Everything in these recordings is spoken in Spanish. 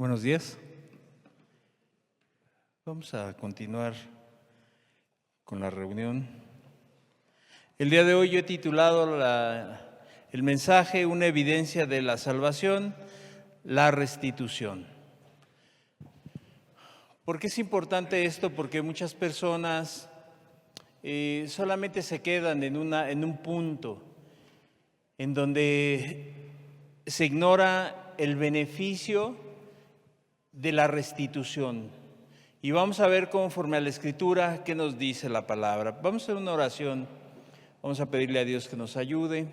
Buenos días. Vamos a continuar con la reunión. El día de hoy yo he titulado el mensaje Una evidencia de la salvación, la restitución. ¿Por qué es importante esto? Porque muchas personas solamente se quedan en un punto en donde se ignora el beneficio de la restitución. Y vamos a ver conforme a la Escritura qué nos dice la palabra. Vamos a hacer una oración. Vamos a pedirle a Dios que nos ayude.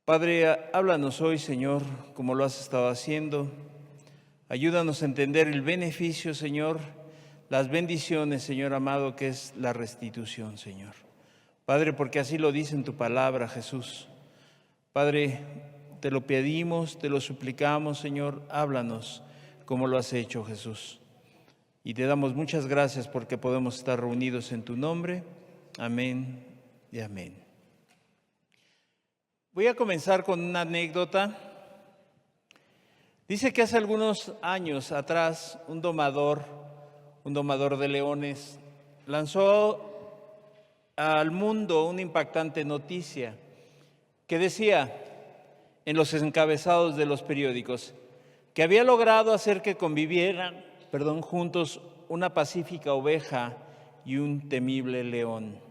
Padre, háblanos hoy, Señor, como lo has estado haciendo. Ayúdanos a entender el beneficio, Señor, las bendiciones, Señor amado, que es la restitución, Señor. Padre, porque así lo dice en tu palabra, Jesús. Padre, te lo pedimos, te lo suplicamos, Señor, háblanos como lo has hecho, Jesús. Y te damos muchas gracias porque podemos estar reunidos en tu nombre. Amén y amén. Voy a comenzar con una anécdota. Dice que hace algunos años atrás un domador de leones, lanzó al mundo una impactante noticia que decía en los encabezados de los periódicos que había logrado hacer que convivieran, juntos una pacífica oveja y un temible león.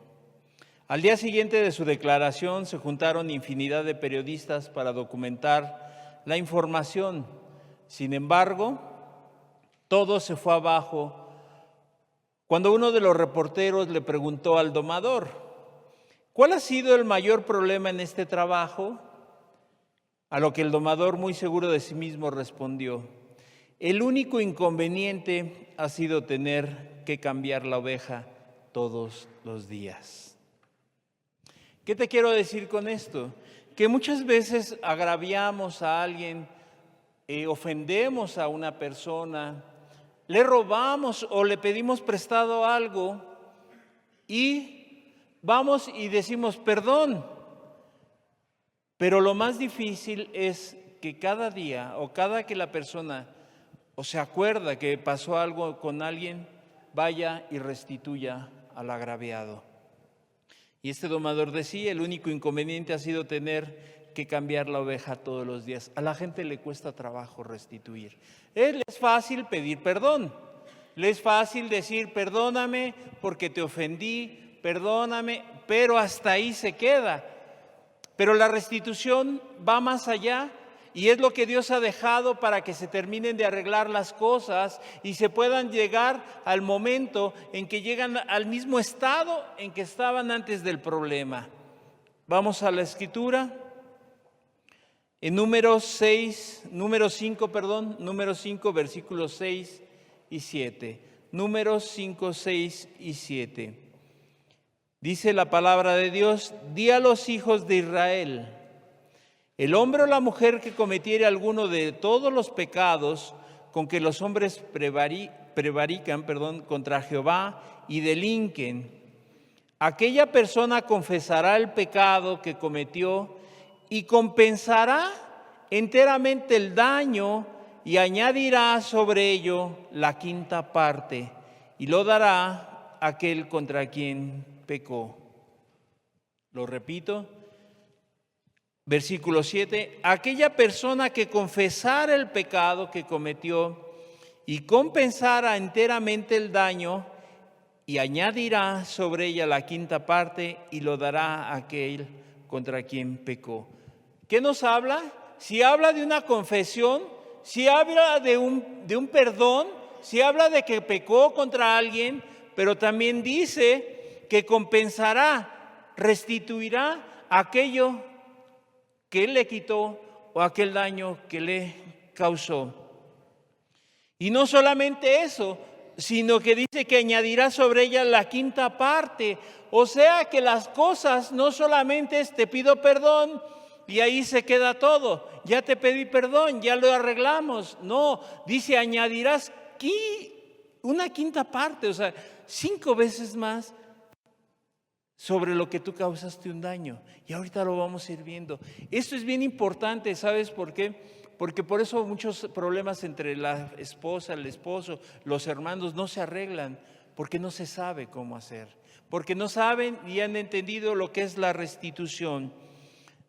Al día siguiente de su declaración se juntaron infinidad de periodistas para documentar la información. Sin embargo, todo se fue abajo cuando uno de los reporteros le preguntó al domador: ¿cuál ha sido el mayor problema en este trabajo? A lo que el domador, muy seguro de sí mismo, respondió: el único inconveniente ha sido tener que cambiar la oveja todos los días. ¿Qué te quiero decir con esto? Que muchas veces agraviamos a alguien, ofendemos a una persona, le robamos o le pedimos prestado algo y vamos y decimos perdón. Pero lo más difícil es que cada día o cada que la persona o se acuerda que pasó algo con alguien, vaya y restituya al agraviado. Y este domador decía, el único inconveniente ha sido tener que cambiar la oveja todos los días. A la gente le cuesta trabajo restituir. Le es fácil pedir perdón. Le es fácil decir, perdóname porque te ofendí, perdóname, pero hasta ahí se queda. Pero la restitución va más allá y es lo que Dios ha dejado para que se terminen de arreglar las cosas y se puedan llegar al momento en que llegan al mismo estado en que estaban antes del problema. Vamos a la Escritura. En Números 5, versículos 6 y 7. Números 5, 6 y 7. Dice la palabra de Dios: di a los hijos de Israel: el hombre o la mujer que cometiere alguno de todos los pecados con que los hombres prevarican contra Jehová y delinquen, aquella persona confesará el pecado que cometió y compensará enteramente el daño y añadirá sobre ello la quinta parte y lo dará a aquel contra quien pecó. Lo repito. Versículo 7, aquella persona que confesara el pecado que cometió y compensara enteramente el daño y añadirá sobre ella la quinta parte y lo dará a aquel contra quien pecó. ¿Qué nos habla? Si habla de una confesión, si habla de un perdón, si habla de que pecó contra alguien, pero también dice que compensará, restituirá aquello que él le quitó o aquel daño que le causó. Y no solamente eso, sino que dice que añadirá sobre ella la quinta parte. O sea que las cosas no solamente es te pido perdón y ahí se queda todo. Ya te pedí perdón, ya lo arreglamos. No, dice añadirás una quinta parte, o sea, 5 veces más sobre lo que tú causaste un daño. Y ahorita lo vamos a ir viendo. Esto es bien importante, ¿sabes por qué? Porque por eso muchos problemas entre la esposa, el esposo, los hermanos no se arreglan, porque no se sabe cómo hacer, porque no saben y han entendido lo que es la restitución.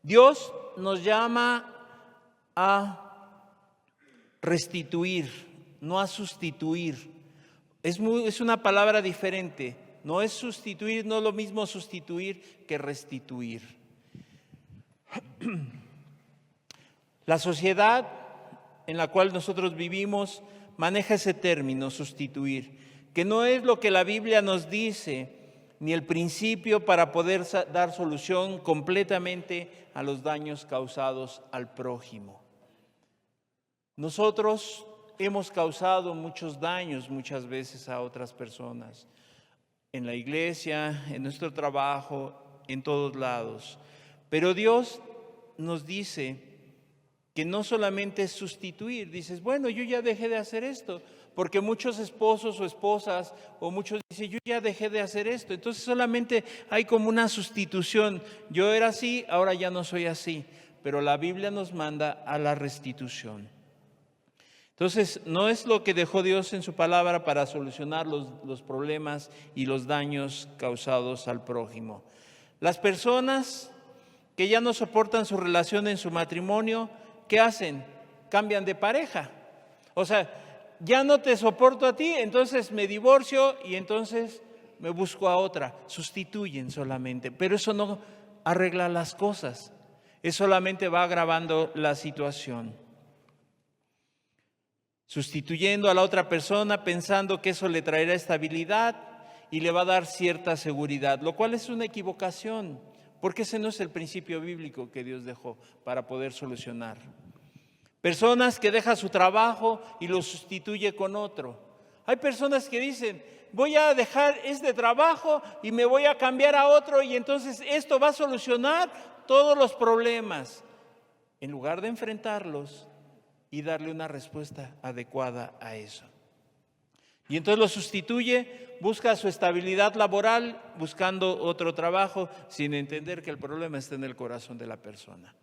Dios nos llama a restituir, no a sustituir. Es una palabra diferente. No es sustituir, no es lo mismo sustituir que restituir. La sociedad en la cual nosotros vivimos maneja ese término, sustituir, que no es lo que la Biblia nos dice, ni el principio para poder dar solución completamente a los daños causados al prójimo. Nosotros hemos causado muchos daños muchas veces a otras personas, en la iglesia, en nuestro trabajo, en todos lados. Pero Dios nos dice que no solamente es sustituir. Dices, bueno, yo ya dejé de hacer esto, porque muchos esposos o esposas o muchos dicen, yo ya dejé de hacer esto. Entonces solamente hay como una sustitución. Yo era así, ahora ya no soy así. Pero la Biblia nos manda a la restitución. Entonces, no es lo que dejó Dios en su palabra para solucionar los problemas y los daños causados al prójimo. Las personas que ya no soportan su relación en su matrimonio, ¿qué hacen? Cambian de pareja. O sea, ya no te soporto a ti, entonces me divorcio y entonces me busco a otra. Sustituyen solamente, pero eso no arregla las cosas. Eso solamente va agravando la situación. Sustituyendo a la otra persona pensando que eso le traerá estabilidad y le va a dar cierta seguridad, lo cual es una equivocación, porque ese no es el principio bíblico que Dios dejó para poder solucionar. Personas que dejan su trabajo y lo sustituye con otro. Hay personas que dicen, voy a dejar este trabajo y me voy a cambiar a otro y entonces esto va a solucionar todos los problemas. En lugar de enfrentarlos y darle una respuesta adecuada a eso. Y entonces lo sustituye, busca su estabilidad laboral, buscando otro trabajo, sin entender que el problema está en el corazón de la persona.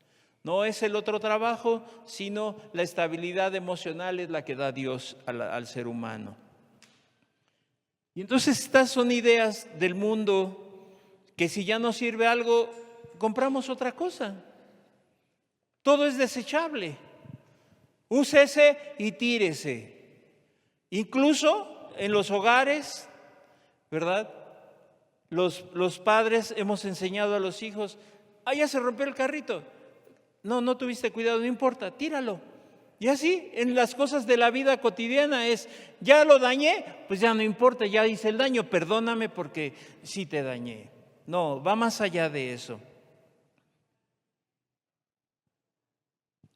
No es el otro trabajo, sino la estabilidad emocional es la que da Dios al ser humano. Y entonces estas son ideas del mundo que si ya no sirve algo, compramos otra cosa. Todo es desechable. Úsese y tírese. Incluso en los hogares, ¿verdad? Los padres hemos enseñado a los hijos, ya se rompió el carrito. No tuviste cuidado, no importa, tíralo. Y así en las cosas de la vida cotidiana es, ya lo dañé, pues ya no importa, ya hice el daño, perdóname porque sí te dañé. No, va más allá de eso.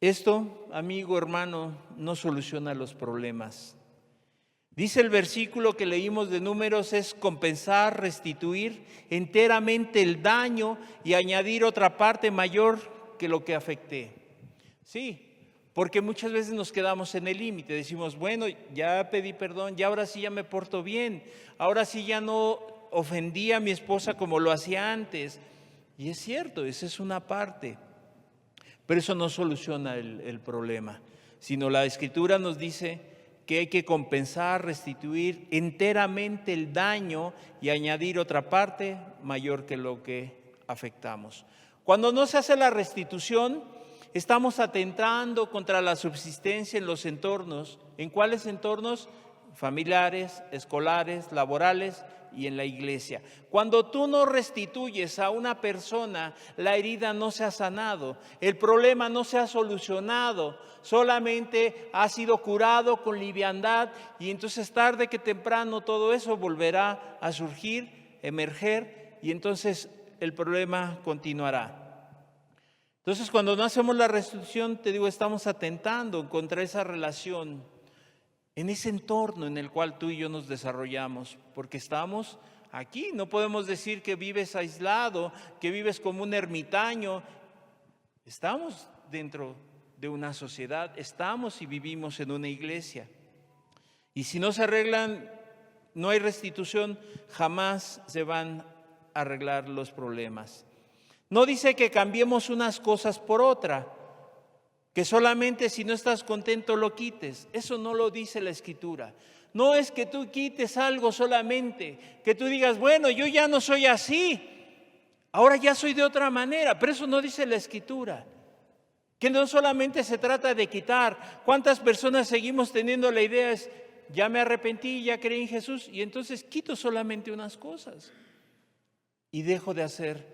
Esto, amigo, hermano, no soluciona los problemas. Dice el versículo que leímos de Números, es compensar, restituir enteramente el daño y añadir otra parte mayor que lo que afecté. Sí, porque muchas veces nos quedamos en el límite, decimos, bueno, ya pedí perdón, ya ahora sí ya me porto bien, ahora sí ya no ofendí a mi esposa como lo hacía antes. Y es cierto, esa es una parte. Pero eso no soluciona el problema, sino la Escritura nos dice que hay que compensar, restituir enteramente el daño y añadir otra parte mayor que lo que afectamos. Cuando no se hace la restitución, estamos atentando contra la subsistencia en los entornos. ¿En cuáles entornos? Familiares, escolares, laborales y en la iglesia. Cuando tú no restituyes a una persona, la herida no se ha sanado, el problema no se ha solucionado, solamente ha sido curado con liviandad y entonces tarde que temprano todo eso volverá a surgir, emerger y entonces el problema continuará. Entonces cuando no hacemos la restitución, te digo, estamos atentando contra esa relación, en ese entorno en el cual tú y yo nos desarrollamos, porque estamos aquí. No podemos decir que vives aislado, que vives como un ermitaño. Estamos dentro de una sociedad, estamos y vivimos en una iglesia. Y si no se arreglan, no hay restitución, jamás se van a arreglar los problemas. No dice que cambiemos unas cosas por otra. que solamente si no estás contento lo quites. Eso no lo dice la Escritura. No es que tú quites algo solamente, que tú digas, bueno, yo ya no soy así, ahora ya soy de otra manera, pero eso no dice la Escritura. Que no solamente se trata de quitar. ¿Cuántas personas seguimos teniendo la idea es, ya me arrepentí, ya creí en Jesús, y entonces quito solamente unas cosas y dejo de hacer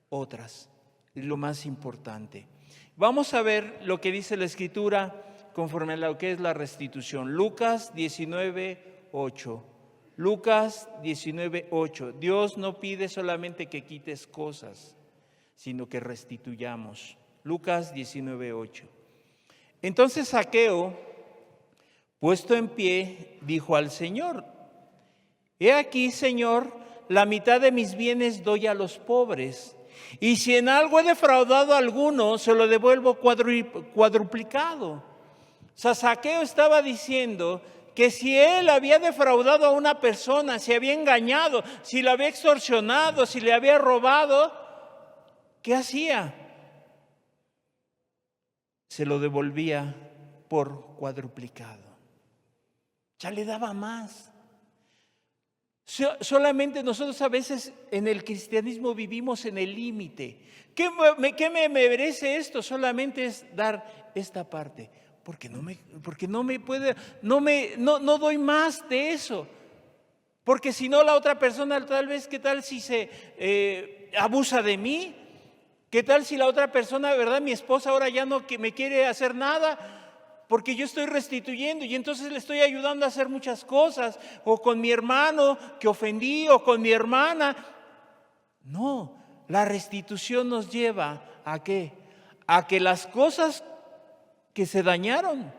otras? Lo más importante. Vamos a ver lo que dice la Escritura conforme a lo que es la restitución. Lucas 19:8. Lucas 19:8. Dios no pide solamente que quites cosas, sino que restituyamos. Lucas 19:8. Entonces Zaqueo, puesto en pie, dijo al Señor: He aquí, Señor, la mitad de mis bienes doy a los pobres, y si en algo he defraudado a alguno, se lo devuelvo cuadruplicado. O sea, Zaqueo estaba diciendo que si él había defraudado a una persona, si había engañado, si le había extorsionado, si le había robado, ¿qué hacía? Se lo devolvía por cuadruplicado. Ya le daba más. Solamente nosotros a veces en el cristianismo vivimos en el límite. ¿Qué me merece esto? Solamente es dar esta parte. Porque no doy más de eso. Porque si no, la otra persona tal vez, ¿qué tal si se abusa de mí? ¿Qué tal si la otra persona, verdad, mi esposa ahora ya no me quiere hacer nada? Porque yo estoy restituyendo y entonces le estoy ayudando a hacer muchas cosas, o con mi hermano que ofendí, o con mi hermana. No, la restitución nos lleva ¿a qué? A que las cosas que se dañaron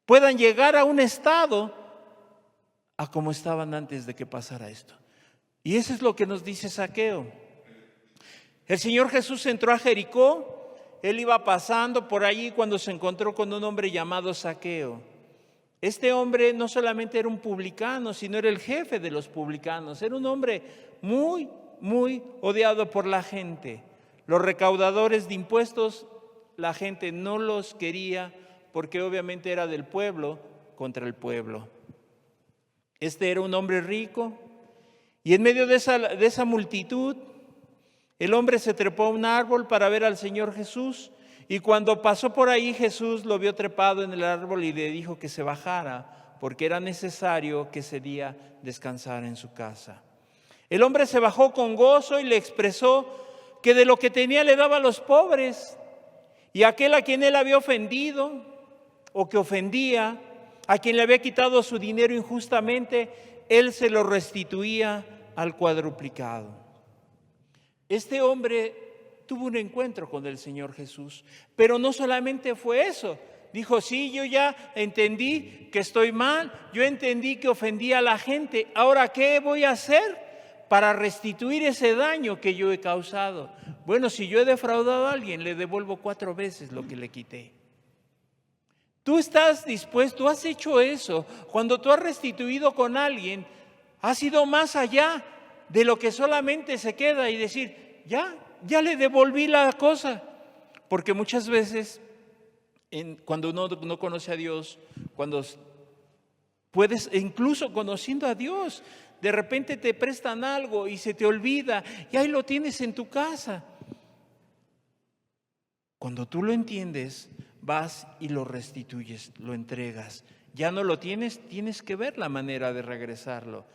puedan llegar a un estado a como estaban antes de que pasara esto. Y eso es lo que nos dice Zaqueo. El Señor Jesús entró a Jericó. Él iba pasando por allí cuando se encontró con un hombre llamado Zaqueo. Este hombre no solamente era un publicano, sino era el jefe de los publicanos. Era un hombre muy, muy odiado por la gente. Los recaudadores de impuestos, la gente no los quería porque obviamente era del pueblo contra el pueblo. Este era un hombre rico y en medio de esa multitud, el hombre se trepó a un árbol para ver al Señor Jesús, y cuando pasó por ahí Jesús lo vio trepado en el árbol y le dijo que se bajara porque era necesario que ese día descansara en su casa. El hombre se bajó con gozo y le expresó que de lo que tenía le daba a los pobres, y aquel a quien él había ofendido o que ofendía, a quien le había quitado su dinero injustamente, él se lo restituía al cuadruplicado. Este hombre tuvo un encuentro con el Señor Jesús, pero no solamente fue eso. Dijo, sí, yo ya entendí que estoy mal, yo entendí que ofendí a la gente. Ahora, ¿qué voy a hacer para restituir ese daño que yo he causado? Bueno, si yo he defraudado a alguien, le devuelvo 4 veces lo que le quité. Tú estás dispuesto, has hecho eso. Cuando tú has restituido con alguien, has ido más allá de lo que solamente se queda y decir, ya le devolví la cosa. Porque muchas veces, cuando uno no conoce a Dios, cuando puedes, incluso conociendo a Dios, de repente te prestan algo y se te olvida y ahí lo tienes en tu casa. Cuando tú lo entiendes, vas y lo restituyes, lo entregas. Ya no lo tienes, tienes que ver la manera de regresarlo,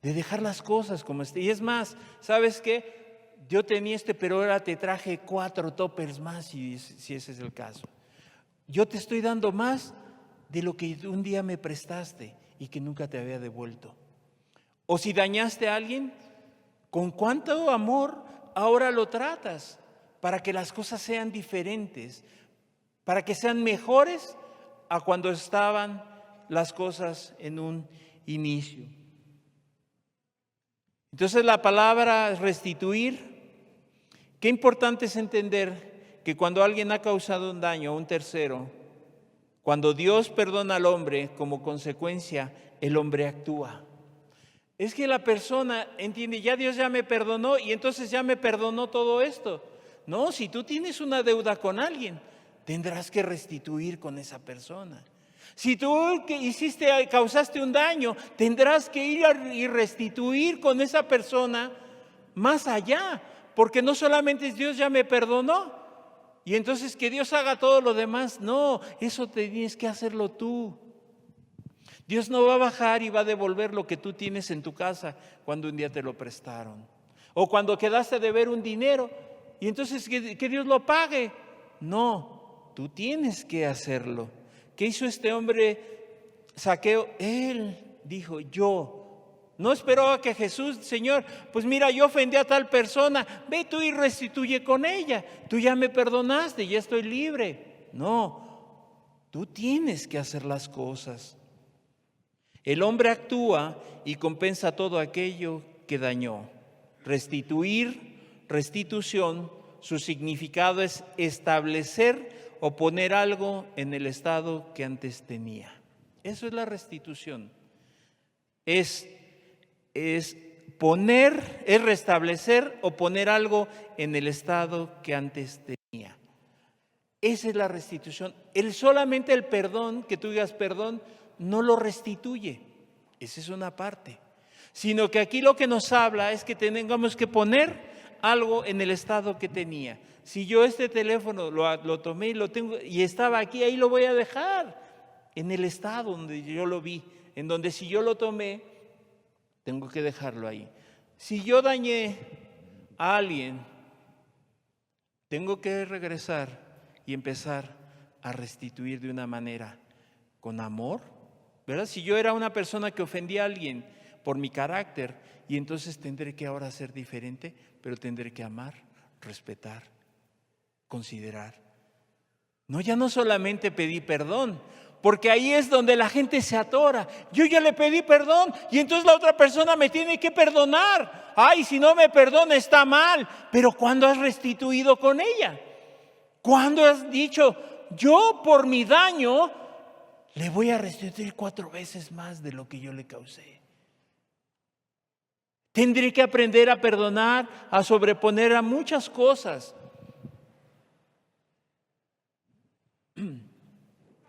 de dejar las cosas como están. Y es más, ¿sabes qué? Yo tenía pero ahora te traje 4 toppers más, si ese es el caso. Yo te estoy dando más de lo que un día me prestaste y que nunca te había devuelto. O si dañaste a alguien, ¿con cuánto amor ahora lo tratas? Para que las cosas sean diferentes, para que sean mejores a cuando estaban las cosas en un inicio. Entonces la palabra restituir, qué importante es entender que cuando alguien ha causado un daño a un tercero, cuando Dios perdona al hombre, como consecuencia, el hombre actúa. Es que la persona entiende, ya Dios ya me perdonó y entonces ya me perdonó todo esto. No, si tú tienes una deuda con alguien, tendrás que restituir con esa persona. Si tú causaste un daño, tendrás que ir y restituir con esa persona más allá, porque no solamente es Dios ya me perdonó y entonces que Dios haga todo lo demás. No, eso tienes que hacerlo tú. Dios no va a bajar y va a devolver lo que tú tienes en tu casa cuando un día te lo prestaron, o cuando quedaste de ver un dinero y entonces que Dios lo pague. No, tú tienes que hacerlo. ¿Qué hizo este hombre Zaqueo? Él dijo, yo. No esperó a que Jesús, Señor, pues mira, yo ofendí a tal persona, ve tú y restituye con ella. Tú ya me perdonaste, ya estoy libre. No, tú tienes que hacer las cosas. El hombre actúa y compensa todo aquello que dañó. Restitución, su significado es establecer o poner algo en el estado que antes tenía. Eso es la restitución. Es restablecer o poner algo en el estado que antes tenía. Esa es la restitución. Solamente el perdón, que tú digas perdón, no lo restituye. Esa es una parte. Sino que aquí lo que nos habla es que tengamos que poner algo en el estado que tenía. Si yo este teléfono lo tomé y lo tengo y estaba aquí, ahí lo voy a dejar en el estado donde yo lo vi, en donde si yo lo tomé, tengo que dejarlo ahí. Si yo dañé a alguien, tengo que regresar y empezar a restituir de una manera con amor, ¿verdad? Si yo era una persona que ofendía a alguien por mi carácter, y entonces tendré que ahora ser diferente, pero tendré que amar, respetar, considerar. No, ya no solamente pedí perdón, porque ahí es donde la gente se atora. Yo ya le pedí perdón y entonces la otra persona me tiene que perdonar. Ay, si no me perdona está mal. Pero ¿cuándo has restituido con ella? ¿Cuándo has dicho, yo por mi daño le voy a restituir 4 veces más de lo que yo le causé? Tendré que aprender a perdonar, a sobreponer a muchas cosas.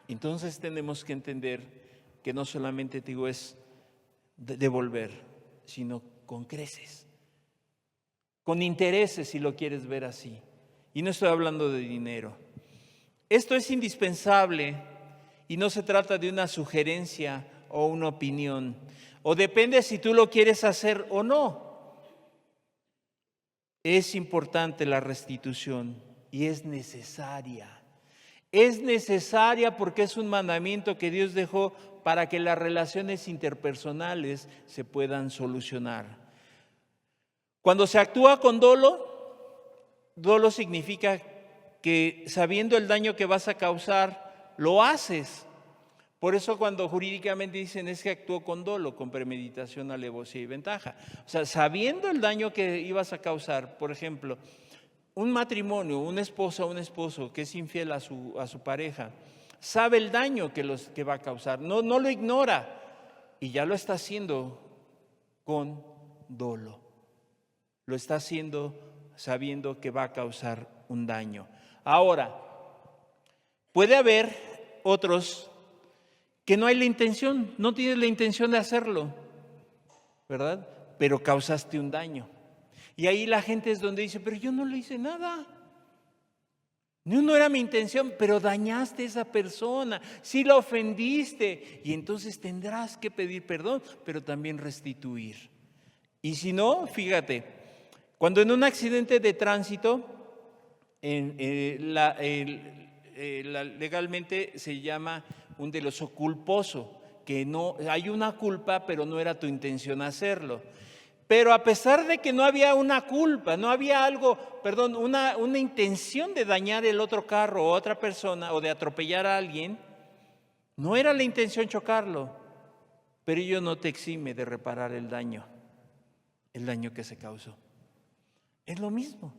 Entonces tenemos que entender que no solamente digo es devolver, sino con creces, con intereses si lo quieres ver así. Y no estoy hablando de dinero. Esto es indispensable y no se trata de una sugerencia o una opinión. O depende si tú lo quieres hacer o no. Es importante la restitución y es necesaria. Es necesaria porque es un mandamiento que Dios dejó para que las relaciones interpersonales se puedan solucionar. Cuando se actúa con dolo significa que sabiendo el daño que vas a causar, lo haces. Por eso cuando jurídicamente dicen es que actuó con dolo, con premeditación, alevosía y ventaja. O sea, sabiendo el daño que ibas a causar, por ejemplo, un matrimonio, una esposa o un esposo que es infiel a su pareja, sabe el daño que va a causar, no lo ignora y ya lo está haciendo con dolo. Lo está haciendo sabiendo que va a causar un daño. Ahora, puede haber otros que no hay la intención, no tienes la intención de hacerlo, ¿verdad? Pero causaste un daño. Y ahí la gente es donde dice, pero yo no le hice nada. No era mi intención, pero dañaste a esa persona, sí la ofendiste. Y entonces tendrás que pedir perdón, pero también restituir. Y si no, fíjate, cuando en un accidente de tránsito, legalmente se llama un doloso culposo, que no hay una culpa, pero no era tu intención hacerlo. Pero a pesar de que no había una culpa, no había una intención de dañar el otro carro o otra persona o de atropellar a alguien, no era la intención chocarlo, pero ello no te exime de reparar el daño que se causó. Es lo mismo.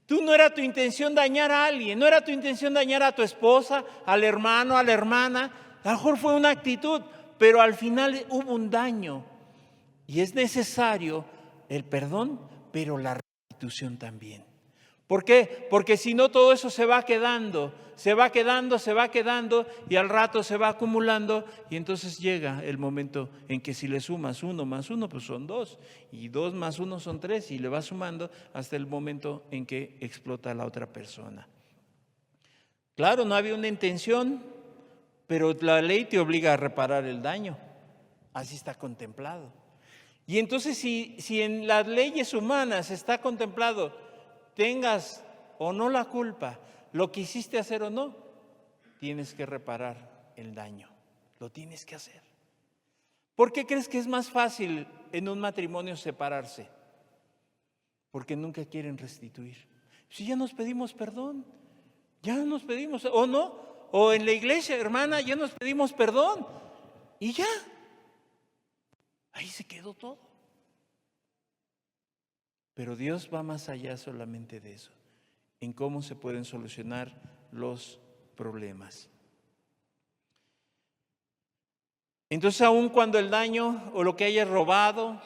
Tú no era tu intención dañar a alguien, no era tu intención dañar a tu esposa, al hermano, a la hermana. A lo mejor fue una actitud, pero al final hubo un daño. Y es necesario el perdón, pero la restitución también. ¿Por qué? Porque si no, todo eso se va quedando y al rato se va acumulando, y entonces llega el momento en que si le sumas 1 más 1, pues son 2, y 2 más 1 son 3, y le vas sumando hasta el momento en que explota la otra persona. Claro, no había una intención, pero la ley te obliga a reparar el daño. Así está contemplado. Y entonces si en las leyes humanas está contemplado, tengas o no la culpa, lo que hiciste hacer o no, tienes que reparar el daño. Lo tienes que hacer. ¿Por qué crees que es más fácil en un matrimonio separarse? Porque nunca quieren restituir. Si ya nos pedimos perdón, o no, o en la iglesia, hermana, ya nos pedimos perdón y ya. Ahí se quedó todo. Pero Dios va más allá solamente de eso, en cómo se pueden solucionar los problemas. Entonces, aun cuando el daño o lo que hayas robado,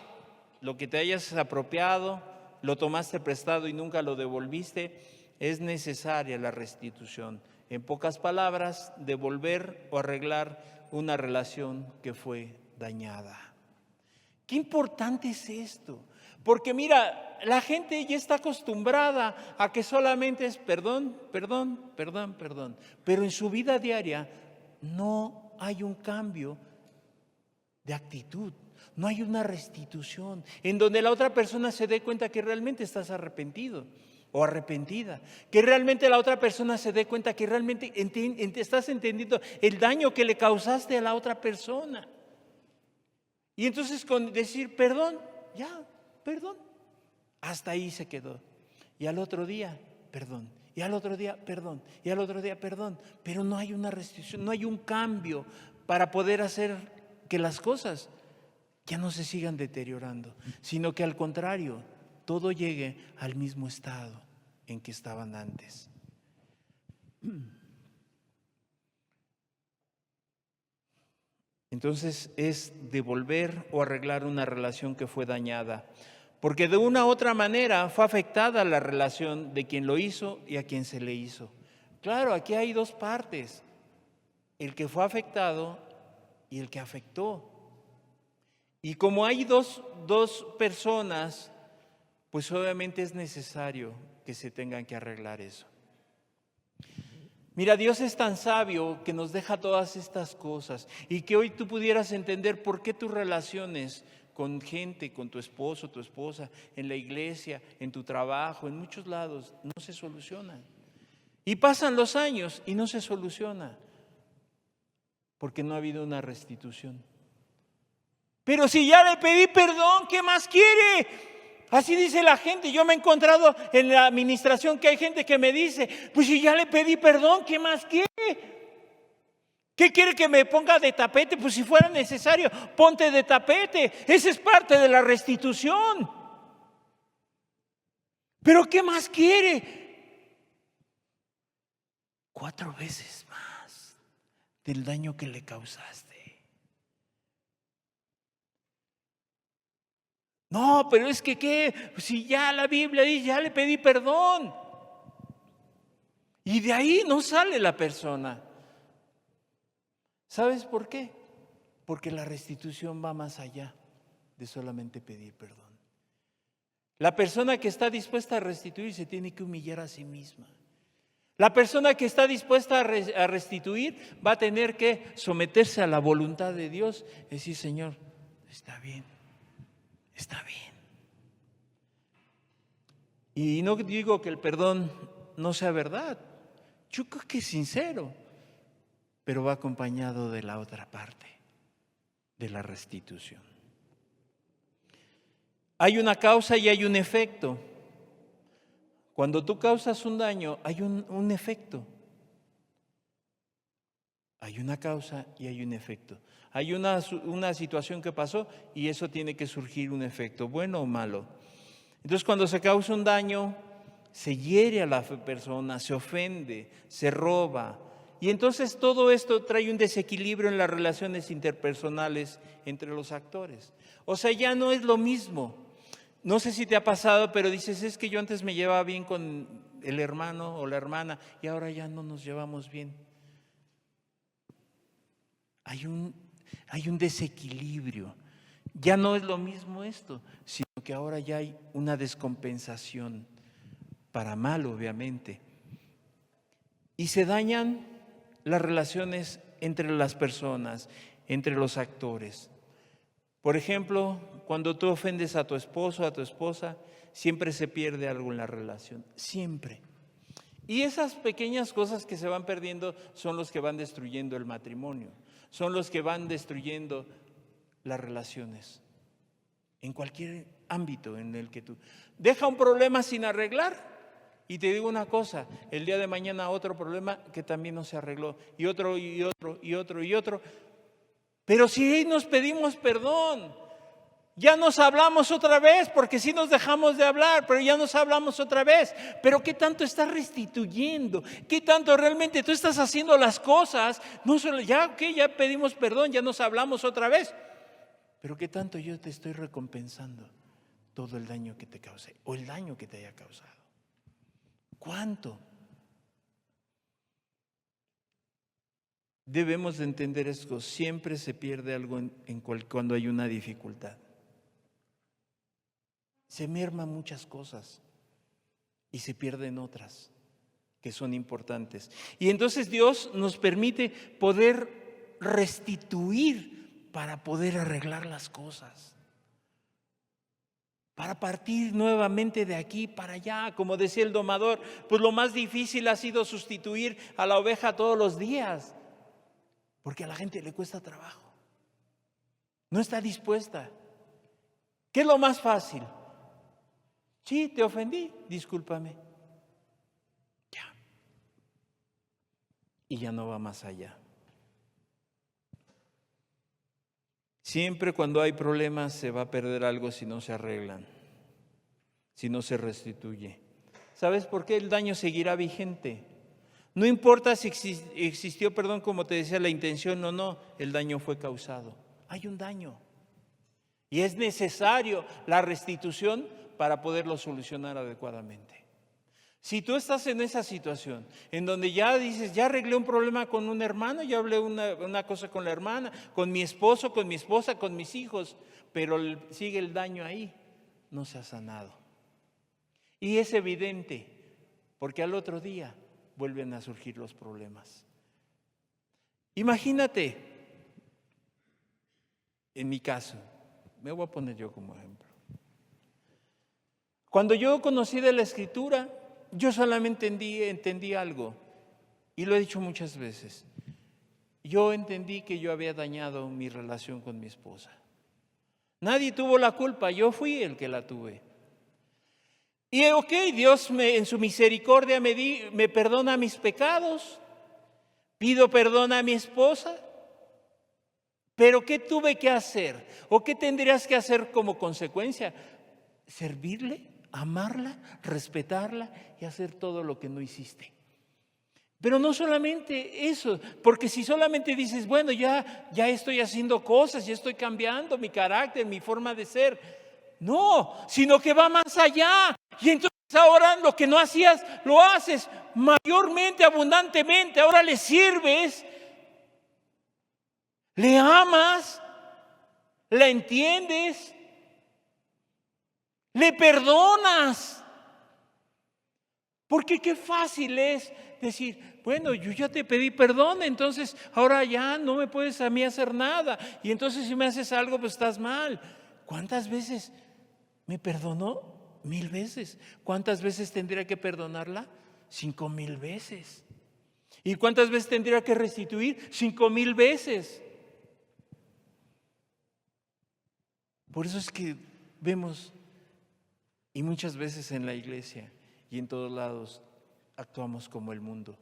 lo que te hayas apropiado, lo tomaste prestado y nunca lo devolviste, es necesaria la restitución. En pocas palabras, devolver o arreglar una relación que fue dañada. Qué importante es esto, porque mira, la gente ya está acostumbrada a que solamente es perdón, perdón, perdón, perdón, pero en su vida diaria no hay un cambio de actitud, no hay una restitución en donde la otra persona se dé cuenta que realmente estás arrepentido o arrepentida, que realmente la otra persona se dé cuenta que realmente estás entendiendo el daño que le causaste a la otra persona. Y entonces con decir perdón, ya, perdón, hasta ahí se quedó. Y al otro día, perdón. Y al otro día, perdón. Y al otro día, perdón. Pero no hay una restitución, no hay un cambio para poder hacer que las cosas ya no se sigan deteriorando, sino que al contrario, todo llegue al mismo estado en que estaban antes. Entonces es devolver o arreglar una relación que fue dañada, porque de una u otra manera fue afectada la relación de quien lo hizo y a quien se le hizo. Claro, aquí hay dos partes, el que fue afectado y el que afectó. Y como hay dos personas, pues obviamente es necesario que se tengan que arreglar eso. Mira, Dios es tan sabio que nos deja todas estas cosas y que hoy tú pudieras entender por qué tus relaciones con gente, con tu esposo, tu esposa, en la iglesia, en tu trabajo, en muchos lados, no se solucionan. Y pasan los años y no se soluciona porque no ha habido una restitución. Pero si ya le pedí perdón, ¿qué más quiere? Así dice la gente. Yo me he encontrado en la administración que hay gente que me dice, pues si ya le pedí perdón, ¿qué más quiere? ¿Qué quiere que me ponga de tapete? Pues si fuera necesario, ponte de tapete. Esa es parte de la restitución. ¿Pero qué más quiere? 4 veces más del daño que le causaste. No, pero es que ¿qué? Si ya la Biblia dice, ya le pedí perdón. Y de ahí no sale la persona. ¿Sabes por qué? Porque la restitución va más allá de solamente pedir perdón. La persona que está dispuesta a restituir se tiene que humillar a sí misma. La persona que está dispuesta a restituir va a tener que someterse a la voluntad de Dios. Es decir, Señor, está bien. Está bien. Y no digo que el perdón no sea verdad. Yo creo que es sincero, pero va acompañado de la otra parte, de la restitución. Hay una causa y hay un efecto. Cuando tú causas un daño, hay un efecto. Hay una causa y hay un efecto. Hay una situación que pasó y eso tiene que surgir un efecto, bueno o malo. Entonces, cuando se causa un daño, se hiere a la persona, se ofende, se roba. Y entonces todo esto trae un desequilibrio en las relaciones interpersonales entre los actores. O sea, ya no es lo mismo. No sé si te ha pasado, pero dices, es que yo antes me llevaba bien con el hermano o la hermana y ahora ya no nos llevamos bien. Hay un desequilibrio. Ya no es lo mismo esto, sino que ahora ya hay una descompensación, para mal obviamente. Y se dañan las relaciones entre las personas, entre los actores. Por ejemplo, cuando tú ofendes a tu esposo, a tu esposa, siempre se pierde algo en la relación, siempre. Y esas pequeñas cosas que se van perdiendo son los que van destruyendo el matrimonio, son los que van destruyendo las relaciones, en cualquier ámbito en el que tú... Deja un problema sin arreglar y te digo una cosa, el día de mañana otro problema que también no se arregló y otro y otro y otro y otro. Pero si nos pedimos perdón, ya nos hablamos otra vez, porque sí nos dejamos de hablar, pero ya nos hablamos otra vez. Pero ¿qué tanto estás restituyendo? ¿Qué tanto realmente tú estás haciendo las cosas? No solo ya pedimos perdón, ya nos hablamos otra vez. Pero ¿qué tanto yo te estoy recompensando todo el daño que te causé o el daño que te haya causado? ¿Cuánto? Debemos de entender esto, siempre se pierde algo cuando hay una dificultad. Se merman muchas cosas y se pierden otras que son importantes. Y entonces Dios nos permite poder restituir para poder arreglar las cosas. Para partir nuevamente de aquí para allá, como decía el domador, pues lo más difícil ha sido sustituir a la oveja todos los días. Porque a la gente le cuesta trabajo. No está dispuesta. ¿Qué es lo más fácil? Sí, te ofendí, discúlpame. Ya. Y ya no va más allá. Siempre cuando hay problemas se va a perder algo si no se arreglan, si no se restituye. ¿Sabes por qué? El daño seguirá vigente. No importa si existió, perdón, como te decía, la intención o no, el daño fue causado. Hay un daño. Y es necesario la restitución para poderlo solucionar adecuadamente. Si tú estás en esa situación, en donde ya dices, ya arreglé un problema con un hermano, ya hablé una cosa con la hermana, con mi esposo, con mi esposa, con mis hijos, pero sigue el daño ahí, no se ha sanado. Y es evidente, porque al otro día vuelven a surgir los problemas. Imagínate, en mi caso, me voy a poner yo como ejemplo. Cuando yo conocí de la Escritura, yo solamente entendí algo, y lo he dicho muchas veces. Yo entendí que yo había dañado mi relación con mi esposa. Nadie tuvo la culpa, yo fui el que la tuve. Y Dios en su misericordia me perdona mis pecados, pido perdón a mi esposa, pero ¿qué tuve que hacer? ¿O qué tendrías que hacer como consecuencia? Servirle, amarla, respetarla y hacer todo lo que no hiciste. Pero no solamente eso, porque si solamente dices, bueno, ya estoy haciendo cosas, ya estoy cambiando mi carácter, mi forma de ser. No, sino que va más allá. Y entonces ahora lo que no hacías, lo haces mayormente, abundantemente. Ahora le sirves, le amas, la entiendes, le perdonas. Porque qué fácil es decir, bueno, yo ya te pedí perdón, entonces ahora ya no me puedes a mí hacer nada. Y entonces si me haces algo, pues estás mal. ¿Cuántas veces me perdonó? 1000 veces. ¿Cuántas veces tendría que perdonarla? 5000 veces. ¿Y cuántas veces tendría que restituir? 5000 veces. Por eso es que vemos, y muchas veces en la iglesia y en todos lados, actuamos como el mundo.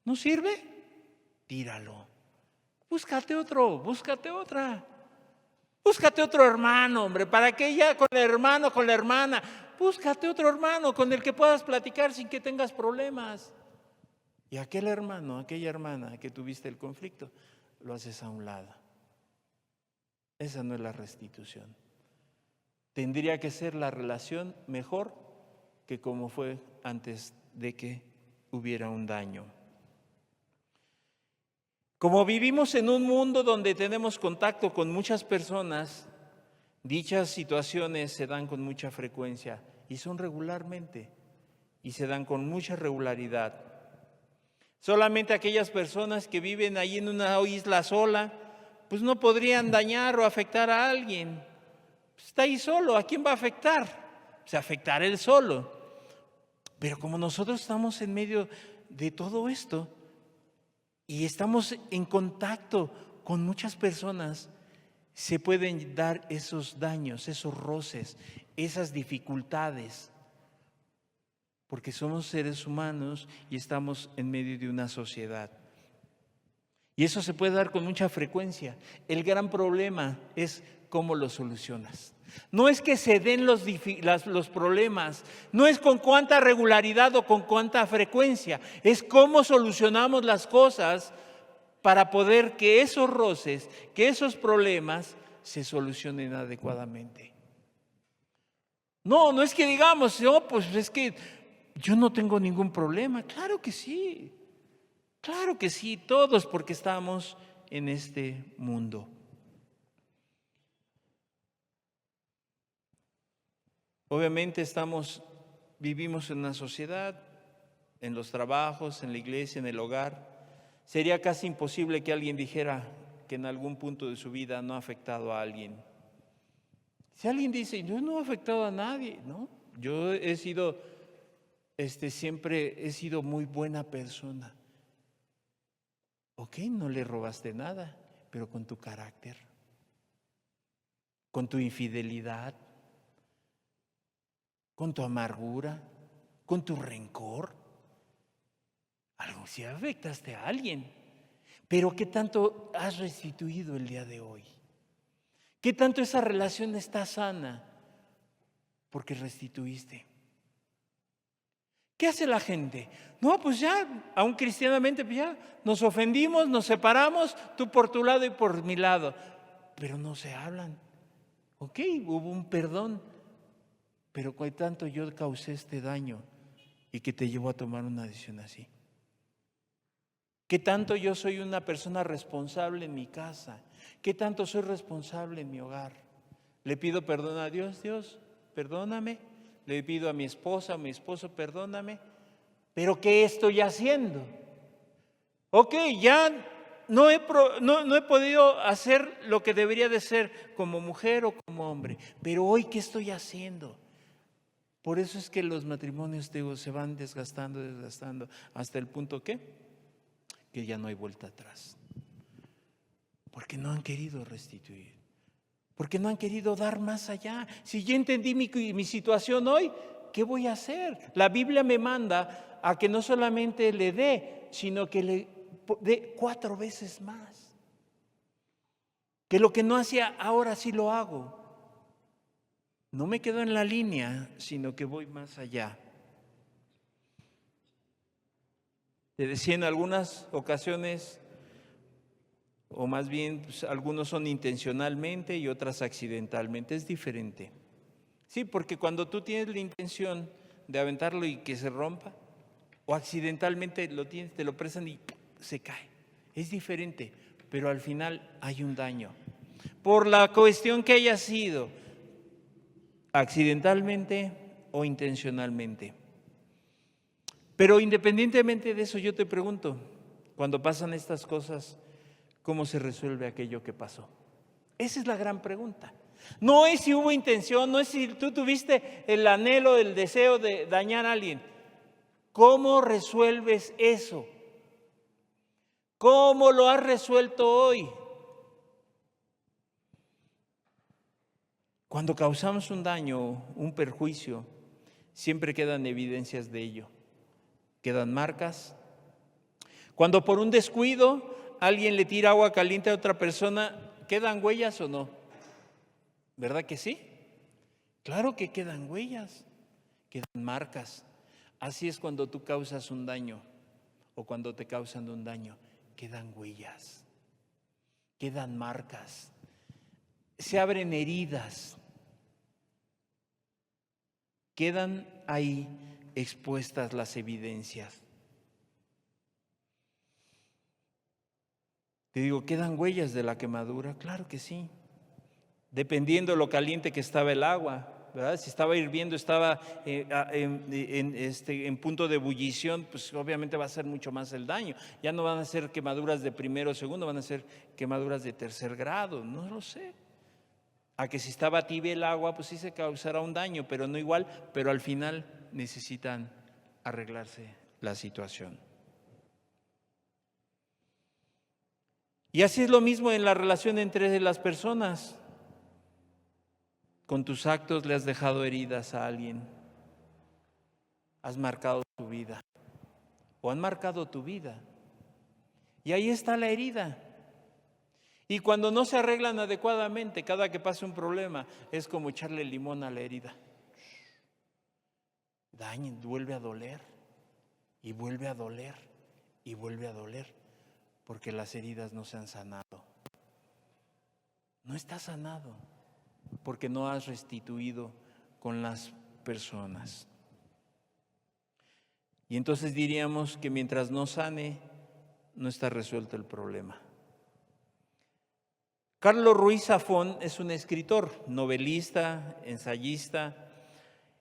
¿No sirve? Tíralo. Búscate otro, búscate otra. Búscate otro hermano, hombre, para que ya con el hermano, con la hermana, búscate otro hermano con el que puedas platicar sin que tengas problemas. Y aquel hermano, aquella hermana que tuviste el conflicto, lo haces a un lado. Esa no es la restitución. Tendría que ser la relación mejor que como fue antes de que hubiera un daño. Como vivimos en un mundo donde tenemos contacto con muchas personas, dichas situaciones se dan con mucha frecuencia y son regularmente y se dan con mucha regularidad. Solamente aquellas personas que viven ahí en una isla sola, pues no podrían dañar o afectar a alguien. Está ahí solo, ¿a quién va a afectar? Se afectará él solo. Pero como nosotros estamos en medio de todo esto y estamos en contacto con muchas personas, se pueden dar esos daños, esos roces, esas dificultades, porque somos seres humanos y estamos en medio de una sociedad. Y eso se puede dar con mucha frecuencia. El gran problema es cómo lo solucionas. No es que se den los problemas, no es con cuánta regularidad o con cuánta frecuencia, es cómo solucionamos las cosas para poder que esos roces, que esos problemas se solucionen adecuadamente. No es que digamos, pues es que yo no tengo ningún problema. Claro que sí, todos, porque estamos en este mundo. Obviamente vivimos en una sociedad, en los trabajos, en la iglesia, en el hogar. Sería casi imposible que alguien dijera que en algún punto de su vida no ha afectado a alguien. Si alguien dice, yo no he afectado a nadie, ¿no? Yo he sido, siempre he sido muy buena persona. Ok, no le robaste nada, pero con tu carácter, con tu infidelidad, con tu amargura, con tu rencor, algo sí afectaste a alguien. Pero ¿qué tanto has restituido el día de hoy? ¿Qué tanto esa relación está sana? Porque restituiste. ¿Qué hace la gente? No, pues ya, aún cristianamente, pues ya nos ofendimos, nos separamos, tú por tu lado y por mi lado. Pero no se hablan. Ok, hubo un perdón, pero ¿qué tanto yo causé este daño y que te llevó a tomar una decisión así? ¿Qué tanto yo soy una persona responsable en mi casa? ¿Qué tanto soy responsable en mi hogar? Le pido perdón a Dios, Dios, perdóname. Le pido a mi esposa, a mi esposo, perdóname. ¿Pero qué estoy haciendo? Ok, ya no he podido hacer lo que debería de ser como mujer o como hombre. Pero hoy, ¿qué estoy haciendo? Por eso es que los matrimonios, se van desgastando hasta el punto que ya no hay vuelta atrás. Porque no han querido restituir. Porque no han querido dar más allá. Si ya entendí mi situación hoy, ¿qué voy a hacer? La Biblia me manda a que no solamente le dé, sino que le dé 4 veces más. Que lo que no hacía, ahora sí lo hago. No me quedo en la línea, sino que voy más allá. Te decía, en algunas ocasiones, o más bien, pues, algunos son intencionalmente y otras accidentalmente. Es diferente. Sí, porque cuando tú tienes la intención de aventarlo y que se rompa, o accidentalmente te lo prestan y se cae. Es diferente, pero al final hay un daño. Por la cuestión que haya sido, accidentalmente o intencionalmente. Pero independientemente de eso, yo te pregunto, cuando pasan estas cosas, ¿cómo se resuelve aquello que pasó? Esa es la gran pregunta. No es si hubo intención, no es si tú tuviste el anhelo, el deseo de dañar a alguien. ¿Cómo resuelves eso? ¿Cómo lo has resuelto hoy? Cuando causamos un daño, un perjuicio, siempre quedan evidencias de ello. Quedan marcas. Cuando por un descuido alguien le tira agua caliente a otra persona, ¿quedan huellas o no? ¿Verdad que sí? Claro que quedan huellas, quedan marcas. Así es cuando tú causas un daño o cuando te causan un daño, quedan huellas, quedan marcas, se abren heridas. quedan ahí expuestas las evidencias. Te digo, ¿quedan huellas de la quemadura? Claro que sí. Dependiendo lo caliente que estaba el agua, ¿verdad? Si estaba hirviendo, estaba en punto de ebullición, pues obviamente va a ser mucho más el daño. Ya no van a ser quemaduras de primero o segundo, van a ser quemaduras de tercer grado, no lo sé. A que si estaba tibia el agua, pues sí se causará un daño, pero no igual, pero al final necesitan arreglarse la situación. Y así es lo mismo en la relación entre las personas. Con tus actos le has dejado heridas a alguien, has marcado tu vida o han marcado tu vida. Y ahí está la herida. Y cuando no se arreglan adecuadamente, cada que pasa un problema, es como echarle limón a la herida. Daña, vuelve a doler, y vuelve a doler, y vuelve a doler, porque las heridas no se han sanado. No está sanado, porque no has restituido con las personas. Y entonces diríamos que mientras no sane, no está resuelto el problema. Carlos Ruiz Zafón es un escritor, novelista, ensayista.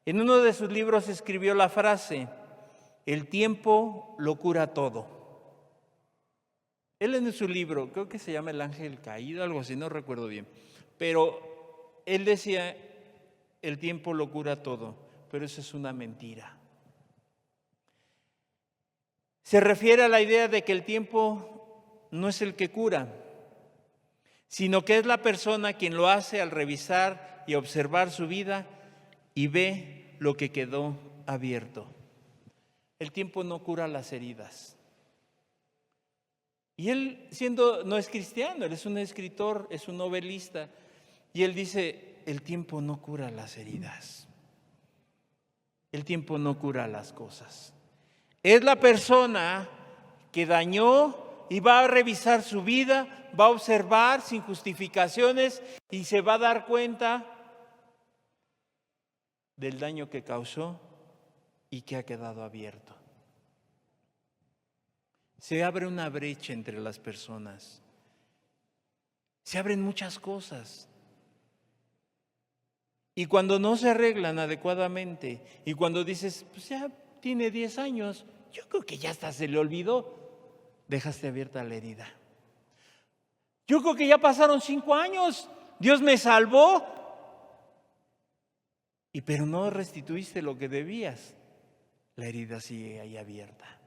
En uno de sus libros escribió la frase: el tiempo lo cura todo. Él en su libro, creo que se llama El Ángel Caído, algo así, no recuerdo bien, pero él decía, el tiempo lo cura todo, pero eso es una mentira. Se refiere a la idea de que el tiempo no es el que cura, sino que es la persona quien lo hace al revisar y observar su vida y ve lo que quedó abierto. El tiempo no cura las heridas. Y él, no es cristiano, él es un escritor, es un novelista, y él dice, el tiempo no cura las heridas. El tiempo no cura las cosas. Es la persona que dañó y va a revisar su vida, va a observar sin justificaciones y se va a dar cuenta del daño que causó y que ha quedado abierto. Se abre una brecha entre las personas. Se abren muchas cosas. Y cuando no se arreglan adecuadamente, y cuando dices, pues ya tiene 10 años, yo creo que ya hasta se le olvidó, dejaste abierta la herida. Yo creo que ya pasaron 5 años, Dios me salvó, pero no restituiste lo que debías, la herida sigue ahí abierta.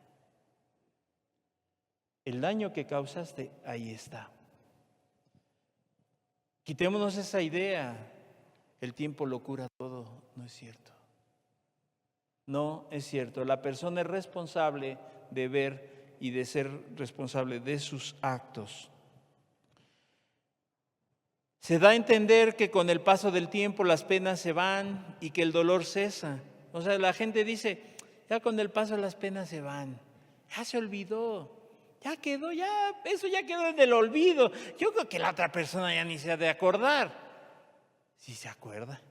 El daño que causaste, ahí está. Quitémonos esa idea, el tiempo lo cura todo, no es cierto. No es cierto, la persona es responsable de ver y de ser responsable de sus actos. Se da a entender que con el paso del tiempo las penas se van y que el dolor cesa. O sea, la gente dice, ya con el paso las penas se van, ya se olvidó. Ya quedó, eso ya quedó en el olvido. Yo creo que la otra persona ya ni se ha de acordar. Sí se acuerda.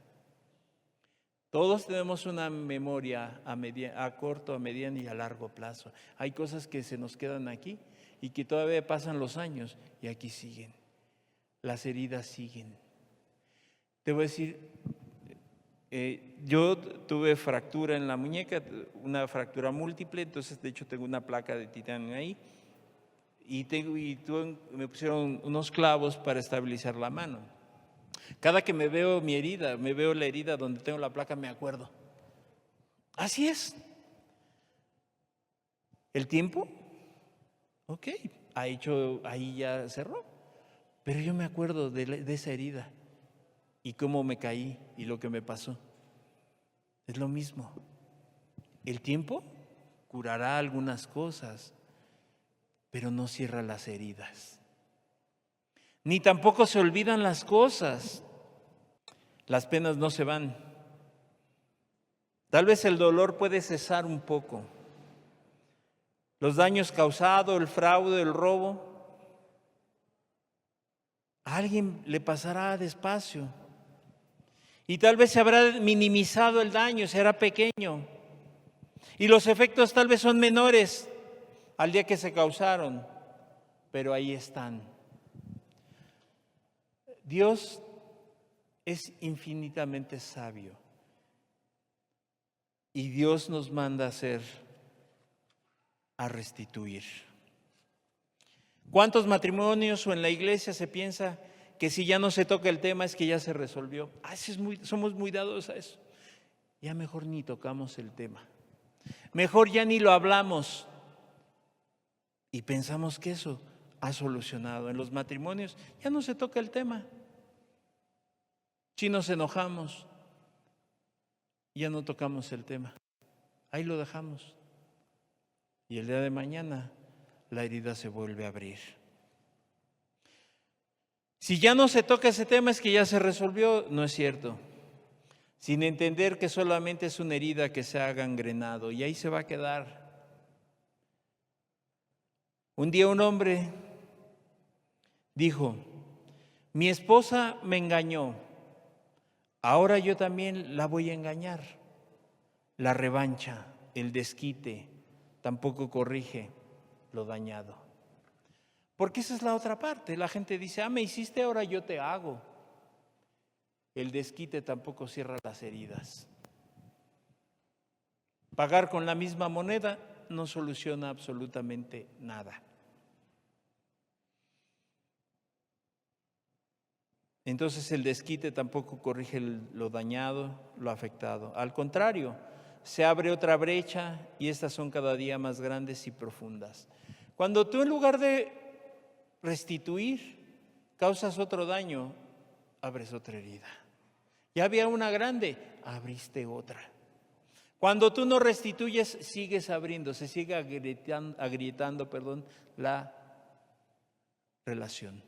Todos tenemos una memoria a corto, a mediano y a largo plazo. Hay cosas que se nos quedan aquí y que todavía pasan los años y aquí siguen. Las heridas siguen. Te voy a decir, yo tuve fractura en la muñeca, una fractura múltiple, entonces de hecho tengo una placa de titanio ahí. Y me pusieron unos clavos para estabilizar la mano. Cada que me veo mi herida, me veo la herida donde tengo la placa, me acuerdo. Así es. El tiempo, ok, ahí ya cerró. Pero yo me acuerdo de esa herida y cómo me caí y lo que me pasó. Es lo mismo. El tiempo curará algunas cosas, pero no cierra las heridas. Ni tampoco se olvidan las cosas. Las penas no se van. Tal vez el dolor puede cesar un poco. Los daños causados, el fraude, el robo, a alguien le pasará despacio. Y tal vez se habrá minimizado el daño, será pequeño. Y los efectos tal vez son menores al día que se causaron, pero ahí están. Dios es infinitamente sabio y Dios nos manda a restituir. ¿Cuántos matrimonios o en la iglesia se piensa que si ya no se toca el tema es que ya se resolvió? Somos muy dados a eso. Ya mejor ni tocamos el tema. Mejor ya ni lo hablamos. Y pensamos que eso ha solucionado. En los matrimonios ya no se toca el tema. Si nos enojamos, ya no tocamos el tema. Ahí lo dejamos. Y el día de mañana la herida se vuelve a abrir. Si ya no se toca ese tema es que ya se resolvió, no es cierto. Sin entender que solamente es una herida que se ha gangrenado y ahí se va a quedar. Un día un hombre dijo: mi esposa me engañó, ahora yo también la voy a engañar. La revancha, el desquite, tampoco corrige lo dañado. Porque esa es la otra parte. La gente dice: me hiciste, ahora yo te hago. El desquite tampoco cierra las heridas. Pagar con la misma moneda no soluciona absolutamente nada. Entonces el desquite tampoco corrige lo dañado, lo afectado. Al contrario, se abre otra brecha y estas son cada día más grandes y profundas. Cuando tú, en lugar de restituir, causas otro daño, abres otra herida. Ya había una grande, abriste otra. Cuando tú no restituyes, sigues abriendo, se sigue agrietando la relación.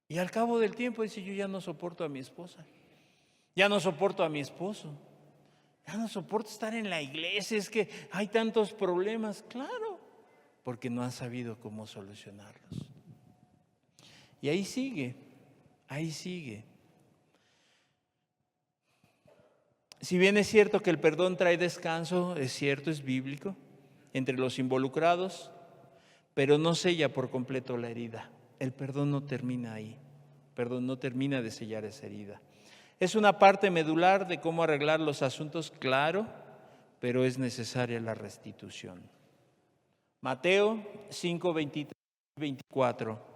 Y al cabo del tiempo dice: yo ya no soporto a mi esposa, ya no soporto a mi esposo, ya no soporto estar en la iglesia, es que hay tantos problemas. Claro, porque no has sabido cómo solucionarlos. Y ahí sigue, ahí sigue. Si bien es cierto que el perdón trae descanso, es cierto, es bíblico, entre los involucrados, pero no sella por completo la herida. El perdón no termina ahí, no termina de sellar esa herida. Es una parte medular de cómo arreglar los asuntos, claro, pero es necesaria la restitución. Mateo 5, 23 y 24.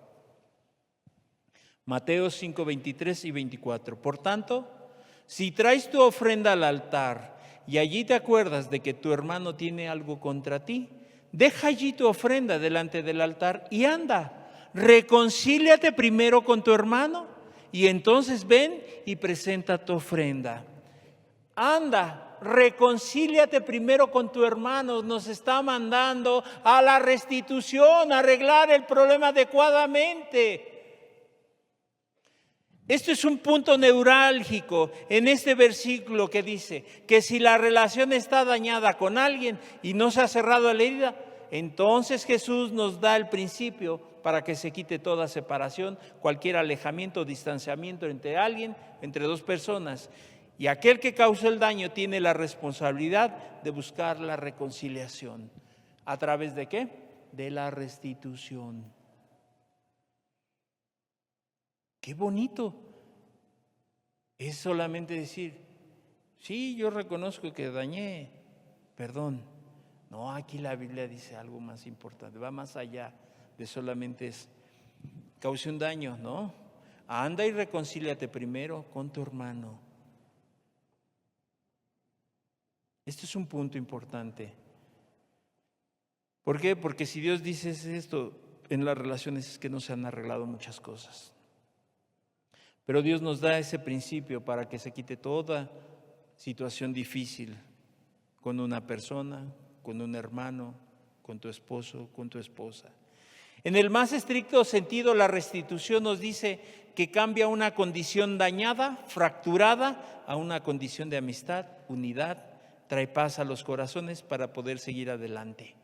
Mateo 5, 23 y 24. Por tanto, si traes tu ofrenda al altar y allí te acuerdas de que tu hermano tiene algo contra ti, deja allí tu ofrenda delante del altar y anda, reconcíliate primero con tu hermano y entonces ven y presenta tu ofrenda. Anda, reconcíliate primero con tu hermano. Nos está mandando a la restitución, a arreglar el problema adecuadamente. Esto es un punto neurálgico en este versículo que dice que si la relación está dañada con alguien y no se ha cerrado la herida, entonces Jesús nos da el principio para que se quite toda separación, cualquier alejamiento o distanciamiento entre alguien, entre dos personas. Y aquel que causó el daño tiene la responsabilidad de buscar la reconciliación. ¿A través de qué? De la restitución. Qué bonito es solamente decir: sí, yo reconozco que dañé, perdón. No, aquí la Biblia dice algo más importante, va más allá de solamente causé un daño, ¿no? Anda y reconcíliate primero con tu hermano. Este es un punto importante. ¿Por qué? Porque si Dios dice esto en las relaciones es que no se han arreglado muchas cosas. Pero Dios nos da ese principio para que se quite toda situación difícil con una persona, con un hermano, con tu esposo, con tu esposa. En el más estricto sentido, la restitución nos dice que cambia una condición dañada, fracturada, a una condición de amistad, unidad, trae paz a los corazones para poder seguir adelante.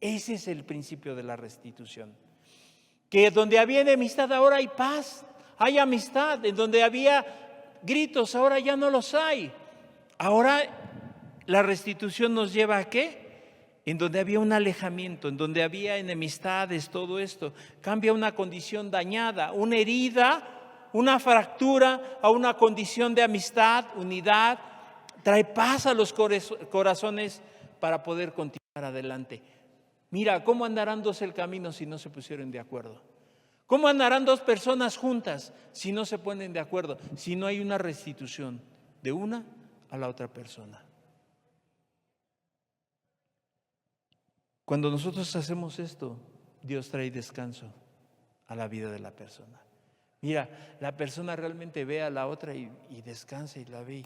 Ese es el principio de la restitución. Que donde había enemistad ahora hay paz. Hay amistad, en donde había gritos, ahora ya no los hay. Ahora la restitución nos lleva ¿a qué? En donde había un alejamiento, en donde había enemistades, todo esto. Cambia una condición dañada, una herida, una fractura a una condición de amistad, unidad. Trae paz a los corazones para poder continuar adelante. Mira, ¿cómo andarán dos el camino si no se pusieron de acuerdo? ¿Cómo andarán dos personas juntas si no se ponen de acuerdo? Si no hay una restitución de una a la otra persona. Cuando nosotros hacemos esto, Dios trae descanso a la vida de la persona. Mira, la persona realmente ve a la otra y descansa y la ve y,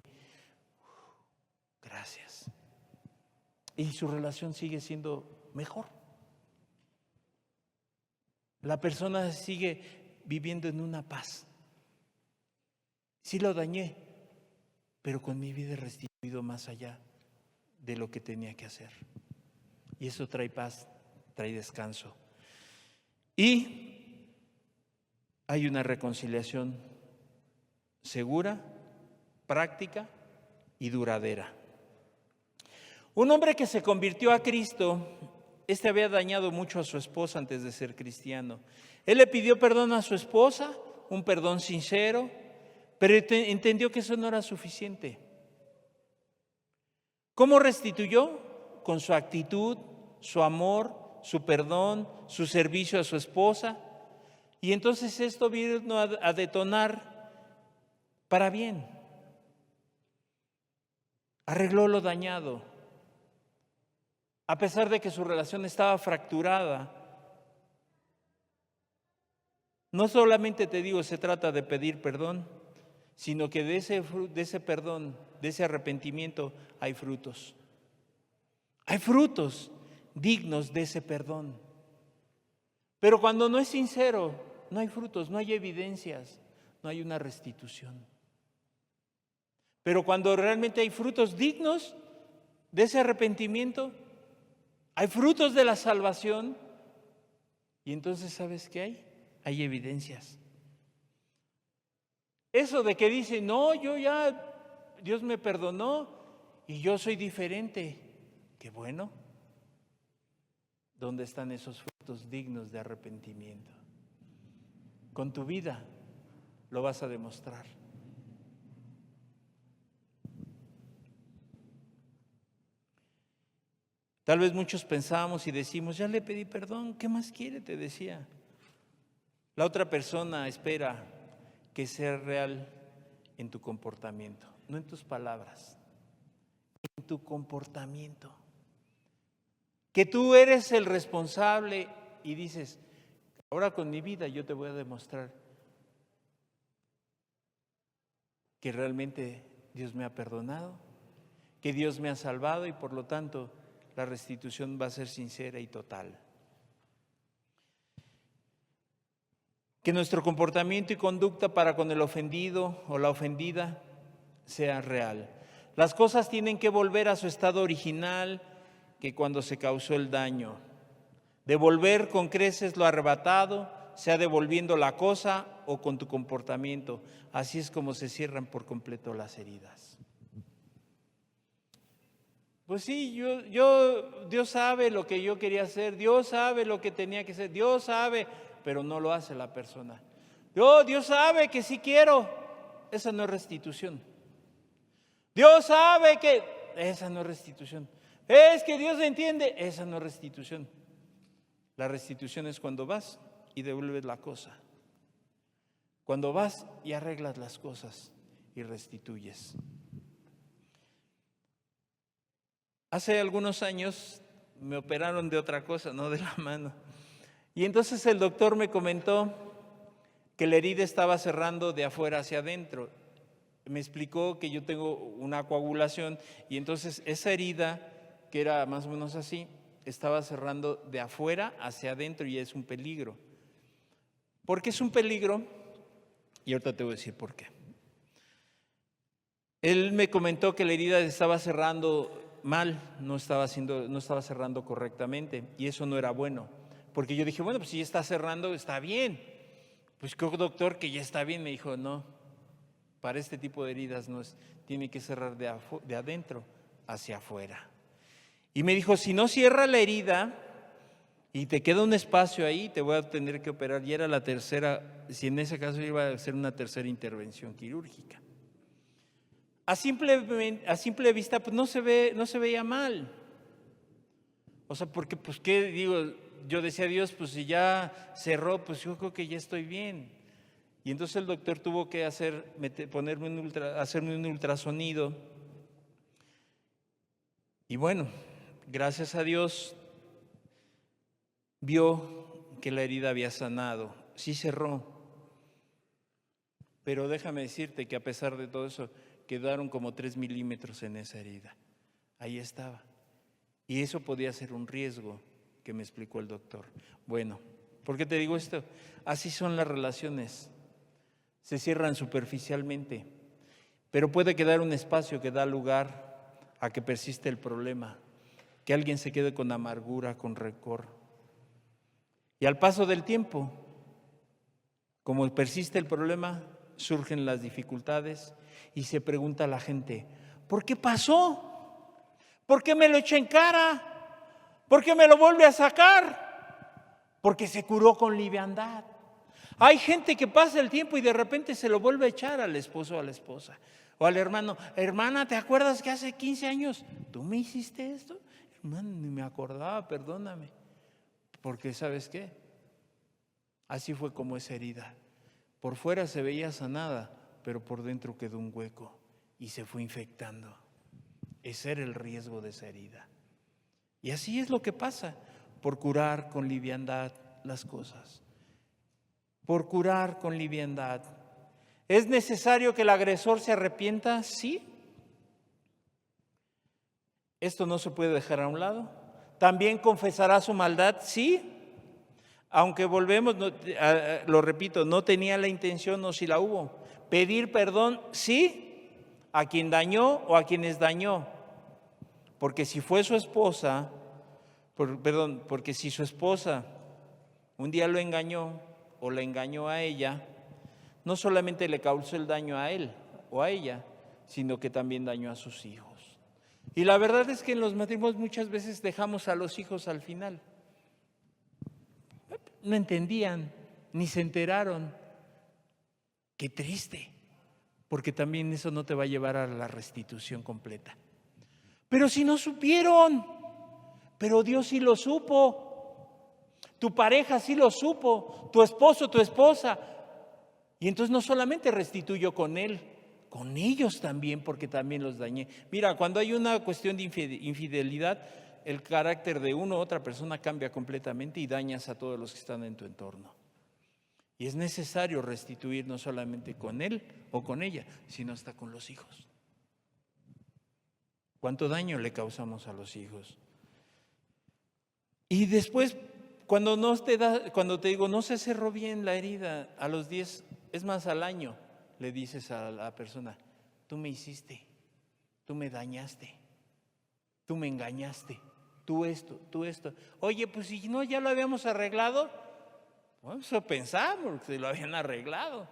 gracias. Y su relación sigue siendo mejor. La persona sigue viviendo en una paz. Sí lo dañé, pero con mi vida he restituido más allá de lo que tenía que hacer. Y eso trae paz, trae descanso. Y hay una reconciliación segura, práctica y duradera. Un hombre que se convirtió a Cristo, había dañado mucho a su esposa antes de ser cristiano. Él le pidió perdón a su esposa, un perdón sincero, pero entendió que eso no era suficiente. ¿Cómo restituyó? Con su actitud, su amor, su perdón, su servicio a su esposa. Y entonces esto vino a detonar para bien. Arregló lo dañado. A pesar de que su relación estaba fracturada. No solamente te digo, se trata de pedir perdón, sino que de ese perdón, de ese arrepentimiento, hay frutos. Hay frutos dignos de ese perdón. Pero cuando no es sincero, no hay frutos, no hay evidencias, no hay una restitución. Pero cuando realmente hay frutos dignos de ese arrepentimiento, hay frutos de la salvación, y entonces ¿sabes qué hay? Hay evidencias. Eso de que dice, no, Dios me perdonó y yo soy diferente. Qué bueno. ¿Dónde están esos frutos dignos de arrepentimiento? Con tu vida lo vas a demostrar. Tal vez muchos pensamos y decimos, ya le pedí perdón, ¿qué más quiere? Te decía. La otra persona espera que sea real en tu comportamiento, no en tus palabras, en tu comportamiento. Que tú eres el responsable y dices, ahora con mi vida yo te voy a demostrar que realmente Dios me ha perdonado, que Dios me ha salvado y por lo tanto la restitución va a ser sincera y total. Que nuestro comportamiento y conducta para con el ofendido o la ofendida sea real. Las cosas tienen que volver a su estado original que cuando se causó el daño. Devolver con creces lo arrebatado, sea devolviendo la cosa o con tu comportamiento. Así es como se cierran por completo las heridas. Pues sí, Dios sabe lo que yo quería hacer, Dios sabe lo que tenía que hacer, Dios sabe, pero no lo hace la persona. Dios sabe que sí quiero, esa no es restitución. Dios sabe que, esa no es restitución. Es que Dios entiende, esa no es restitución. La restitución es cuando vas y devuelves la cosa. Cuando vas y arreglas las cosas y restituyes. Hace algunos años me operaron de otra cosa, no de la mano. Y entonces el doctor me comentó que la herida estaba cerrando de afuera hacia adentro. Me explicó que yo tengo una coagulación y entonces esa herida, que era más o menos así, estaba cerrando de afuera hacia adentro y es un peligro. ¿Por qué es un peligro? Y ahorita te voy a decir por qué. Él me comentó que la herida estaba cerrando mal, no estaba cerrando correctamente y eso no era bueno. Porque yo dije, bueno, pues si ya está cerrando, está bien. Pues ¿qué doctor que ya está bien? Me dijo, no, para este tipo de heridas no es, tiene que cerrar de adentro hacia afuera. Y me dijo, si no cierra la herida y te queda un espacio ahí, te voy a tener que operar. Y era la tercera, si en ese caso iba a ser una tercera intervención quirúrgica. A simple vista, pues no se veía mal. O sea, porque, pues, ¿qué digo? Yo decía a Dios, pues si ya cerró, pues yo creo que ya estoy bien. Y entonces el doctor tuvo que hacerme un ultrasonido. Y bueno, gracias a Dios, vio que la herida había sanado. Sí cerró. Pero déjame decirte que a pesar de todo eso, quedaron como 3 milímetros en esa herida. Ahí estaba. Y eso podía ser un riesgo, que me explicó el doctor. Bueno, ¿por qué te digo esto? Así son las relaciones. Se cierran superficialmente, pero puede quedar un espacio que da lugar a que persiste el problema, que alguien se quede con amargura, con rencor. Y al paso del tiempo, como persiste el problema, surgen las dificultades y se pregunta a la gente, ¿por qué pasó? ¿Por qué me lo eché en cara? ¿Por qué me lo vuelve a sacar? Porque se curó con liviandad. Hay gente que pasa el tiempo y de repente se lo vuelve a echar al esposo o a la esposa. O al hermano, hermana, ¿te acuerdas que hace 15 años tú me hiciste esto? Hermano, ni me acordaba, perdóname. Porque ¿sabes qué? Así fue como esa herida. Por fuera se veía sanada, pero por dentro quedó un hueco y se fue infectando. Ese era el riesgo de esa herida. Y así es lo que pasa, por curar con liviandad las cosas. Por curar con liviandad. ¿Es necesario que el agresor se arrepienta? Sí. ¿Esto no se puede dejar a un lado? ¿También confesará su maldad? Sí. Aunque volvemos, lo repito, no tenía la intención o si la hubo. Pedir perdón, sí, a quien dañó o a quienes dañó. Porque si fue su esposa, porque si su esposa un día lo engañó o la engañó a ella, no solamente le causó el daño a él o a ella, sino que también dañó a sus hijos. Y la verdad es que en los matrimonios muchas veces dejamos a los hijos al final. No entendían, ni se enteraron. Qué triste, porque también eso no te va a llevar a la restitución completa. Pero si no supieron, pero Dios sí lo supo, tu pareja sí lo supo, tu esposo, tu esposa. Y entonces no solamente restituyo con él, con ellos también, porque también los dañé. Mira, cuando hay una cuestión de infidelidad, el carácter de uno u otra persona cambia completamente y dañas a todos los que están en tu entorno. Y es necesario restituir no solamente con él o con ella, sino hasta con los hijos. ¿Cuánto daño le causamos a los hijos? Y después, cuando te digo, no se cerró bien la herida, a los 10, es más, al año, le dices a la persona, tú me hiciste, tú me dañaste, tú me engañaste, tú esto. Oye, pues si no, ya lo habíamos arreglado. Bueno, eso pensamos, que lo habían arreglado,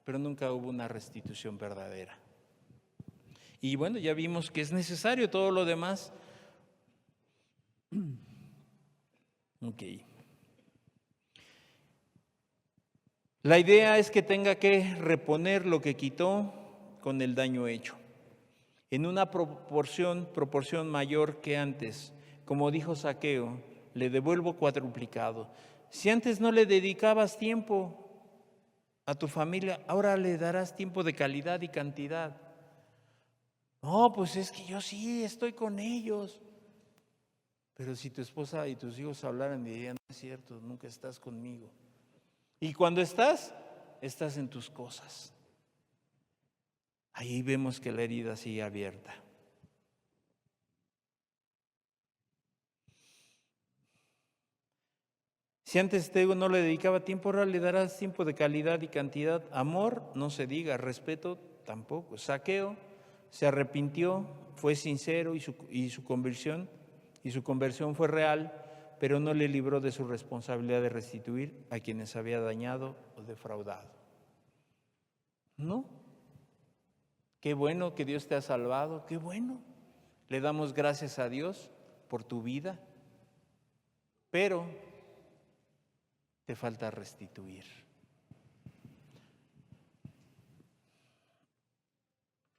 pero nunca hubo una restitución verdadera. Y bueno, ya vimos que es necesario todo lo demás. Ok. La idea es que tenga que reponer lo que quitó con el daño hecho, en una proporción mayor que antes. Como dijo Zaqueo, le devuelvo cuadruplicado. Si antes no le dedicabas tiempo a tu familia, ahora le darás tiempo de calidad y cantidad. No, pues es que yo sí estoy con ellos. Pero si tu esposa y tus hijos hablaran, dirían, no es cierto, nunca estás conmigo. Y cuando estás en tus cosas. Ahí vemos que la herida sigue abierta. Si antes no le dedicaba tiempo, ahora le darás tiempo de calidad y cantidad. Amor, no se diga, respeto tampoco. Zaqueo se arrepintió, fue sincero y su conversión fue real, pero no le libró de su responsabilidad de restituir a quienes había dañado o defraudado. No. Qué bueno que Dios te ha salvado, qué bueno. Le damos gracias a Dios por tu vida, pero te falta restituir.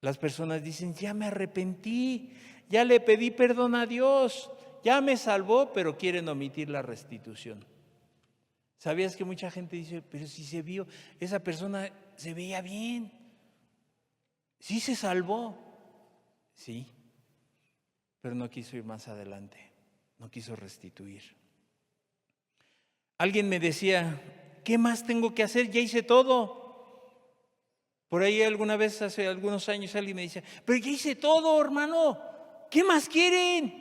Las personas dicen, ya me arrepentí, ya le pedí perdón a Dios, ya me salvó, pero quieren omitir la restitución. ¿Sabías que mucha gente dice, pero si se vio, esa persona se veía bien, sí se salvó? Sí, pero no quiso ir más adelante, no quiso restituir. Alguien me decía, ¿qué más tengo que hacer? Ya hice todo. Por ahí alguna vez, hace algunos años, alguien me decía, pero ya hice todo, hermano, ¿qué más quieren?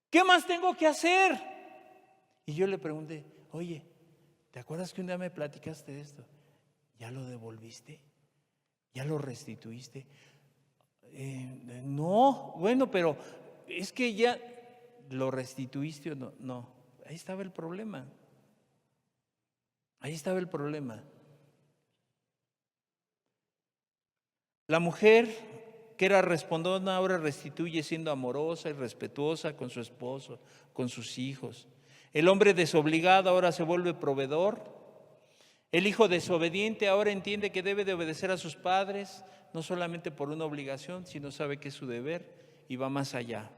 ¿Qué más tengo que hacer? Y yo le pregunté, oye, ¿te acuerdas que un día me platicaste de esto? ¿Ya lo devolviste? ¿Ya lo restituiste? No, bueno, pero es que ya lo restituiste o no. No, ahí estaba el problema. Ahí estaba el problema. La mujer que era respondona ahora restituye siendo amorosa y respetuosa con su esposo, con sus hijos. El hombre desobligado ahora se vuelve proveedor. El hijo desobediente ahora entiende que debe de obedecer a sus padres, no solamente por una obligación, sino sabe que es su deber y va más allá.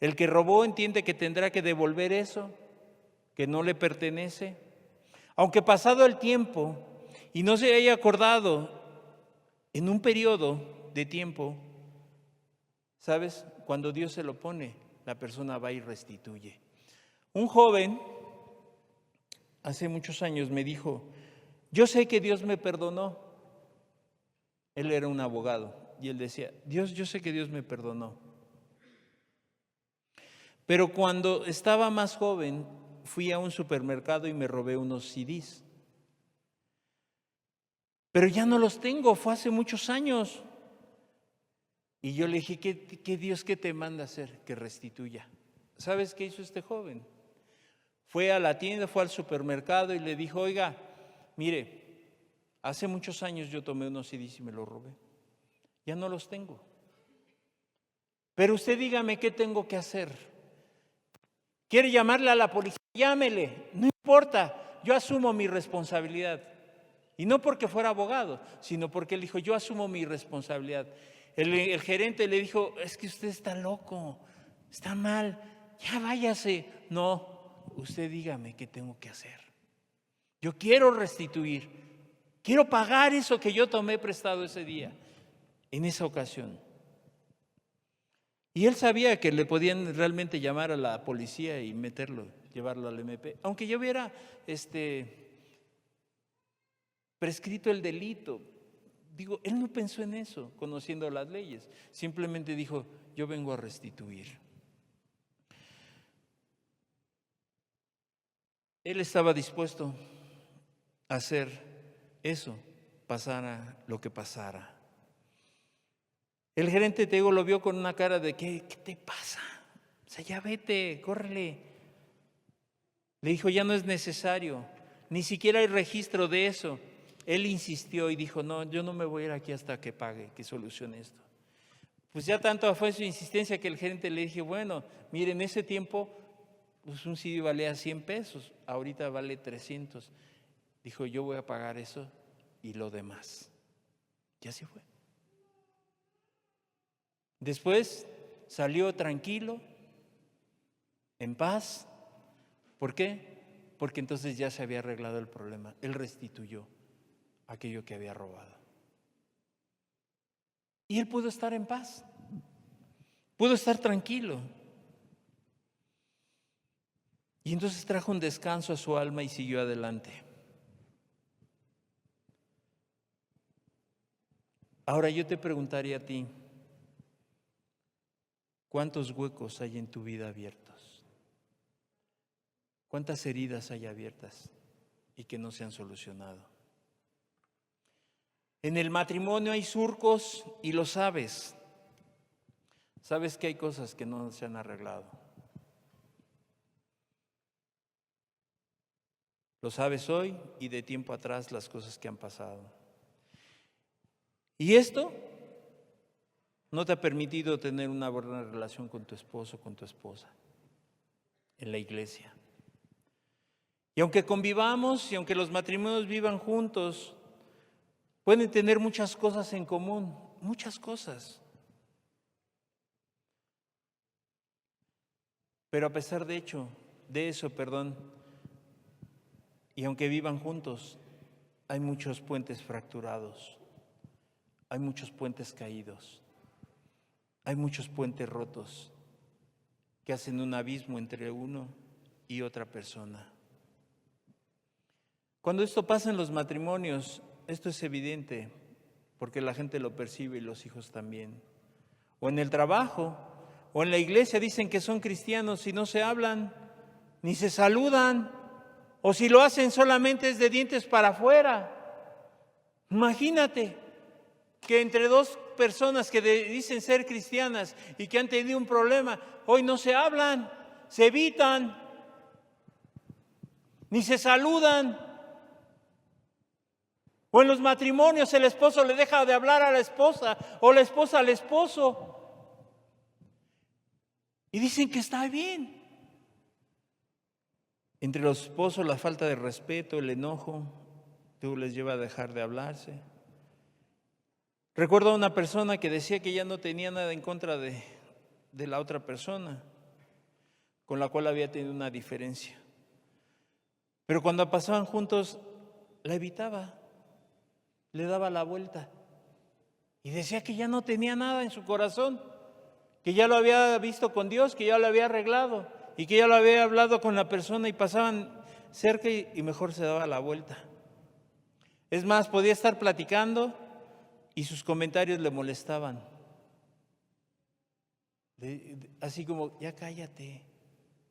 El que robó entiende que tendrá que devolver eso, que no le pertenece. Aunque pasado el tiempo y no se haya acordado en un periodo de tiempo, ¿sabes? Cuando Dios se lo pone, la persona va y restituye. Un joven hace muchos años me dijo, yo sé que Dios me perdonó. Él era un abogado y él decía, yo sé que Dios me perdonó. Pero cuando estaba más joven, fui a un supermercado y me robé unos CDs. Pero ya no los tengo, fue hace muchos años. Y yo le dije, ¿qué Dios qué te manda hacer? Que restituya. ¿Sabes qué hizo este joven? Fue a la tienda, fue al supermercado y le dijo, oiga, mire, hace muchos años yo tomé unos CDs y me los robé. Ya no los tengo. Pero usted dígame qué tengo que hacer. ¿Quiere llamarle a la policía? Llámele, no importa, yo asumo mi responsabilidad. Y no porque fuera abogado, sino porque él dijo, yo asumo mi responsabilidad. El gerente le dijo, es que usted está loco, está mal, ya váyase. No, usted dígame qué tengo que hacer. Yo quiero restituir, quiero pagar eso que yo tomé prestado ese día, en esa ocasión. Y él sabía que le podían realmente llamar a la policía y meterlo, llevarlo al MP, aunque ya hubiera prescrito el delito. Digo, él no pensó en eso, conociendo las leyes. Simplemente dijo, yo vengo a restituir. Él estaba dispuesto a hacer eso, pasara lo que pasara. El gerente, te digo, lo vio con una cara de, ¿qué te pasa? O sea, ya vete, córrele. Le dijo, ya no es necesario, ni siquiera hay registro de eso. Él insistió y dijo, no, yo no me voy a ir aquí hasta que pague, que solucione esto. Pues ya tanto fue su insistencia que el gerente le dije, bueno, mire, en ese tiempo pues un CD valía 100 pesos, ahorita vale 300. Dijo, yo voy a pagar eso y lo demás. Y así fue. Después salió tranquilo, en paz. ¿Por qué? Porque entonces ya se había arreglado el problema. Él restituyó aquello que había robado. Y él pudo estar en paz, pudo estar tranquilo. Y entonces trajo un descanso a su alma y siguió adelante. Ahora yo te preguntaría a ti, ¿cuántos huecos hay en tu vida abiertos? ¿Cuántas heridas hay abiertas y que no se han solucionado? En el matrimonio hay surcos y lo sabes. Sabes que hay cosas que no se han arreglado. Lo sabes hoy y de tiempo atrás las cosas que han pasado. Y esto no te ha permitido tener una buena relación con tu esposo, con tu esposa, en la iglesia. Y aunque convivamos y aunque los matrimonios vivan juntos, pueden tener muchas cosas en común, muchas cosas. Pero a pesar de eso, y aunque vivan juntos, hay muchos puentes fracturados, hay muchos puentes caídos, hay muchos puentes rotos que hacen un abismo entre uno y otra persona. Cuando esto pasa en los matrimonios, esto es evidente porque la gente lo percibe y los hijos también. O en el trabajo, o en la iglesia dicen que son cristianos y no se hablan, ni se saludan, o si lo hacen solamente es de dientes para afuera. Imagínate que entre dos personas que dicen ser cristianas y que han tenido un problema, hoy no se hablan, se evitan, ni se saludan. O en los matrimonios el esposo le deja de hablar a la esposa o la esposa al esposo. Y dicen que está bien. Entre los esposos la falta de respeto, el enojo, les lleva a dejar de hablarse. Recuerdo a una persona que decía que ya no tenía nada en contra de la otra persona, con la cual había tenido una diferencia. Pero cuando pasaban juntos, la evitaba, le daba la vuelta. Y decía que ya no tenía nada en su corazón, que ya lo había visto con Dios, que ya lo había arreglado y que ya lo había hablado con la persona y pasaban cerca y mejor se daba la vuelta. Es más, podía estar platicando y sus comentarios le molestaban. Así como, ya cállate.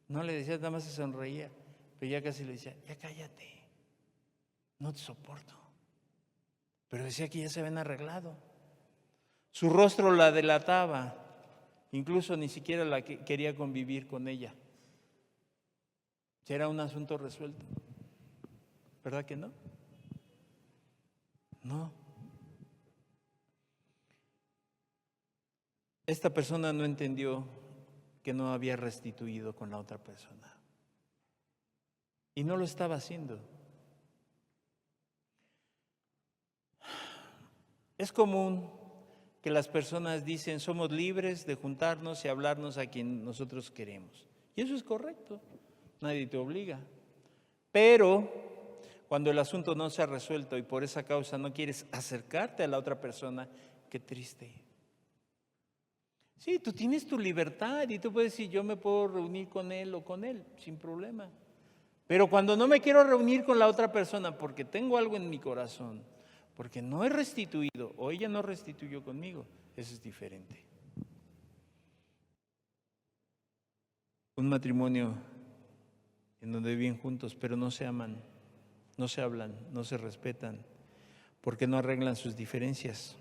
No le decía, nada más se sonreía, pero ya casi le decía, ya cállate, no te soporto. Pero decía que ya se habían arreglado. Su rostro la delataba, incluso ni siquiera la quería convivir con ella. Era un asunto resuelto. ¿Verdad que no? No. Esta persona no entendió que no había restituido con la otra persona. Y no lo estaba haciendo. Es común que las personas dicen, somos libres de juntarnos y hablarnos a quien nosotros queremos. Y eso es correcto, nadie te obliga. Pero cuando el asunto no se ha resuelto y por esa causa no quieres acercarte a la otra persona, qué triste. Sí, tú tienes tu libertad y tú puedes decir, yo me puedo reunir con él o con él, sin problema. Pero cuando no me quiero reunir con la otra persona porque tengo algo en mi corazón, porque no he restituido o ella no restituyó conmigo, eso es diferente. Un matrimonio en donde viven juntos, pero no se aman, no se hablan, no se respetan, porque no arreglan sus diferencias,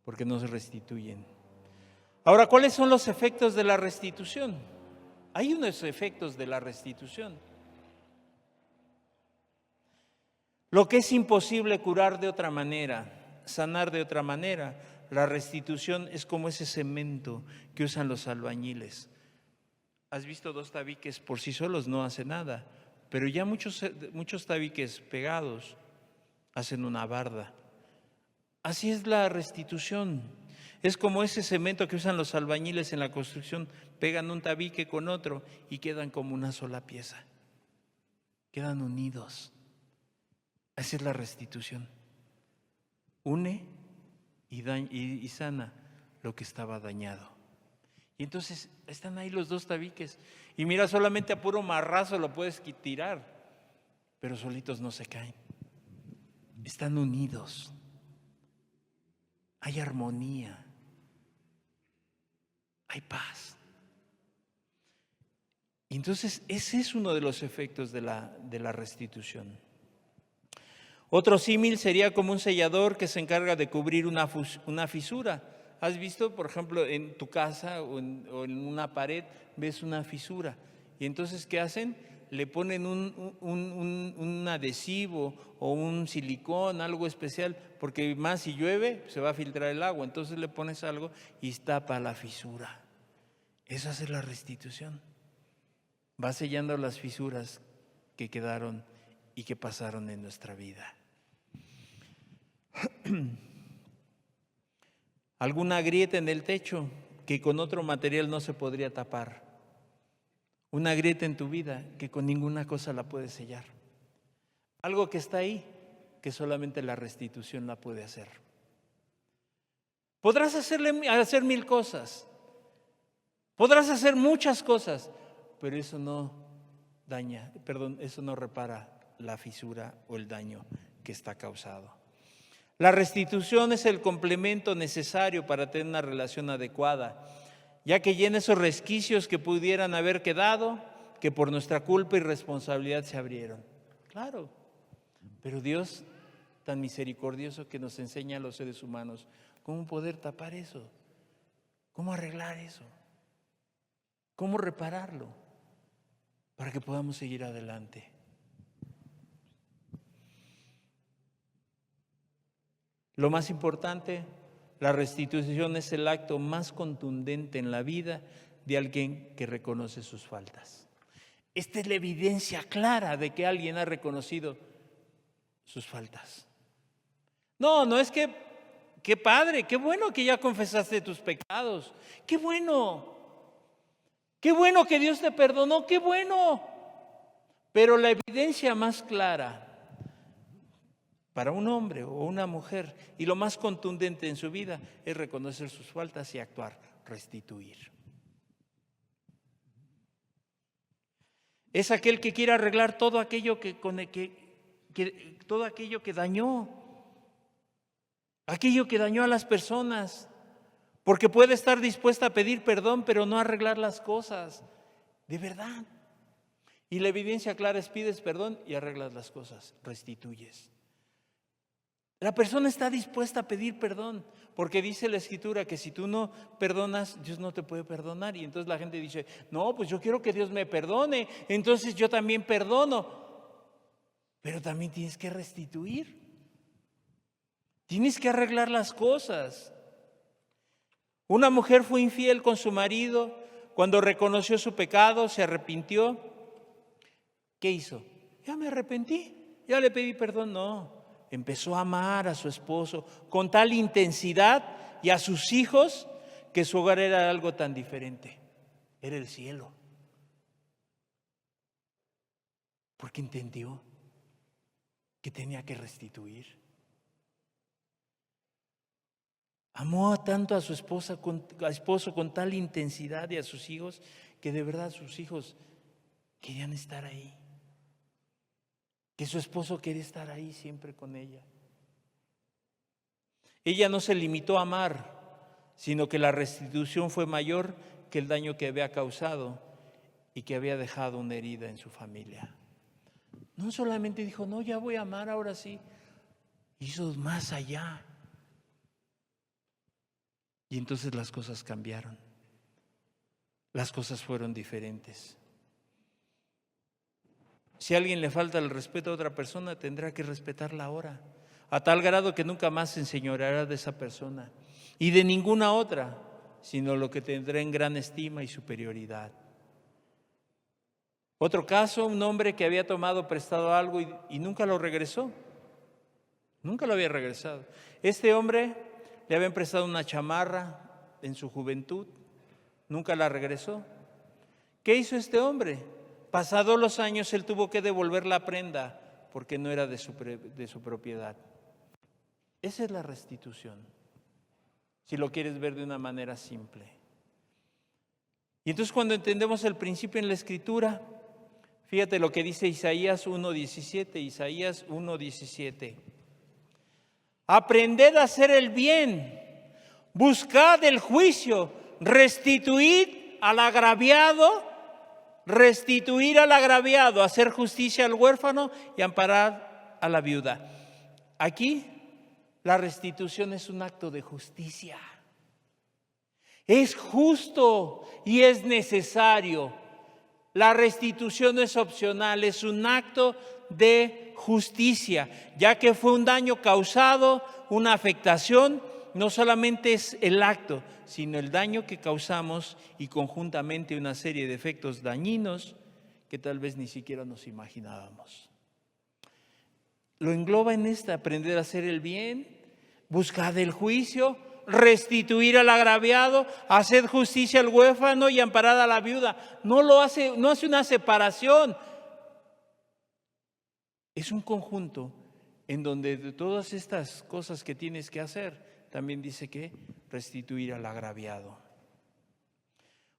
porque no se restituyen. Ahora, ¿cuáles son los efectos de la restitución? Hay unos efectos de la restitución. Lo que es imposible curar de otra manera, sanar de otra manera, la restitución es como ese cemento que usan los albañiles. ¿Has visto dos tabiques por sí solos? No hace nada, pero ya muchos tabiques pegados hacen una barda. Así es la restitución. Es como ese cemento que usan los albañiles en la construcción, pegan un tabique con otro y quedan como una sola pieza. Quedan unidos. Así es la restitución. Une y sana lo que estaba dañado. Y entonces están ahí los dos tabiques. Y mira, solamente a puro marrazo lo puedes tirar, pero solitos no se caen. Están unidos. Hay armonía. Hay paz. Y entonces ese es uno de los efectos de la restitución. Otro símil sería como un sellador que se encarga de cubrir una fisura. ¿Has visto, por ejemplo, en tu casa o en una pared ves una fisura? Y entonces, ¿qué hacen? le ponen un adhesivo o un silicón, algo especial, porque más si llueve se va a filtrar el agua, entonces le pones algo y tapa la fisura. Eso hace la restitución. Va sellando las fisuras que quedaron y que pasaron en nuestra vida. Alguna grieta en el techo que con otro material no se podría tapar. Una grieta en tu vida que con ninguna cosa la puedes sellar. Algo que está ahí, que solamente la restitución la puede hacer. Podrás hacer 1000 cosas. Podrás hacer muchas cosas, pero eso no eso no repara la fisura o el daño que está causado. La restitución es el complemento necesario para tener una relación adecuada, ya que llena esos resquicios que pudieran haber quedado, que por nuestra culpa y responsabilidad se abrieron. Claro, pero Dios, tan misericordioso, que nos enseña a los seres humanos cómo poder tapar eso, cómo arreglar eso, cómo repararlo, para que podamos seguir adelante. Lo más importante, la restitución es el acto más contundente en la vida de alguien que reconoce sus faltas. Esta es la evidencia clara de que alguien ha reconocido sus faltas. No es que, qué padre, qué bueno que ya confesaste tus pecados, qué bueno que Dios te perdonó, qué bueno. Pero la evidencia más clara para un hombre o una mujer, y lo más contundente en su vida, es reconocer sus faltas y actuar, restituir. Es aquel que quiere arreglar todo aquello que dañó, aquello que dañó a las personas, porque puede estar dispuesta a pedir perdón, pero no arreglar las cosas, de verdad. Y la evidencia clara es: pides perdón y arreglas las cosas, restituyes. La persona está dispuesta a pedir perdón, porque dice la Escritura que si tú no perdonas, Dios no te puede perdonar. Y entonces la gente dice: no, pues yo quiero que Dios me perdone, entonces yo también perdono. Pero también tienes que restituir. Tienes que arreglar las cosas. Una mujer fue infiel con su marido. Cuando reconoció su pecado, se arrepintió. ¿Qué hizo? Ya me arrepentí, ya le pedí perdón. No. Empezó a amar a su esposo con tal intensidad y a sus hijos, que su hogar era algo tan diferente. Era el cielo. Porque entendió que tenía que restituir. Amó tanto a su esposo con tal intensidad y a sus hijos, que de verdad sus hijos querían estar ahí. Que su esposo quería estar ahí siempre con ella. Ella no se limitó a amar, sino que la restitución fue mayor que el daño que había causado y que había dejado una herida en su familia. No solamente dijo: no, ya voy a amar, ahora sí. Hizo más allá. Y entonces las cosas cambiaron. Las cosas fueron diferentes. Si a alguien le falta el respeto a otra persona, tendrá que respetarla ahora, a tal grado que nunca más se enseñoreará de esa persona y de ninguna otra, sino lo que tendrá en gran estima y superioridad. Otro caso, un hombre que había tomado prestado algo y nunca lo regresó. Nunca lo había regresado. Este hombre le habían prestado una chamarra en su juventud, nunca la regresó. ¿Qué hizo este hombre? Pasados los años, él tuvo que devolver la prenda porque no era de su propiedad. Esa es la restitución, si lo quieres ver de una manera simple. Y entonces, cuando entendemos el principio en la Escritura, fíjate lo que dice Isaías 1:17. Isaías 1:17. Aprended a hacer el bien, buscad el juicio, restituir al agraviado, hacer justicia al huérfano y amparar a la viuda. Aquí la restitución es un acto de justicia. Es justo y es necesario La restitución no es opcional, es un acto de justicia, ya que fue un daño causado, una afectación. No solamente es el acto, sino el daño que causamos y conjuntamente una serie de efectos dañinos que tal vez ni siquiera nos imaginábamos. Lo engloba en aprender a hacer el bien, buscar el juicio, restituir al agraviado, hacer justicia al huérfano y amparar a la viuda. No hace una separación. Es un conjunto en donde de todas estas cosas que tienes que hacer, también dice que restituir al agraviado.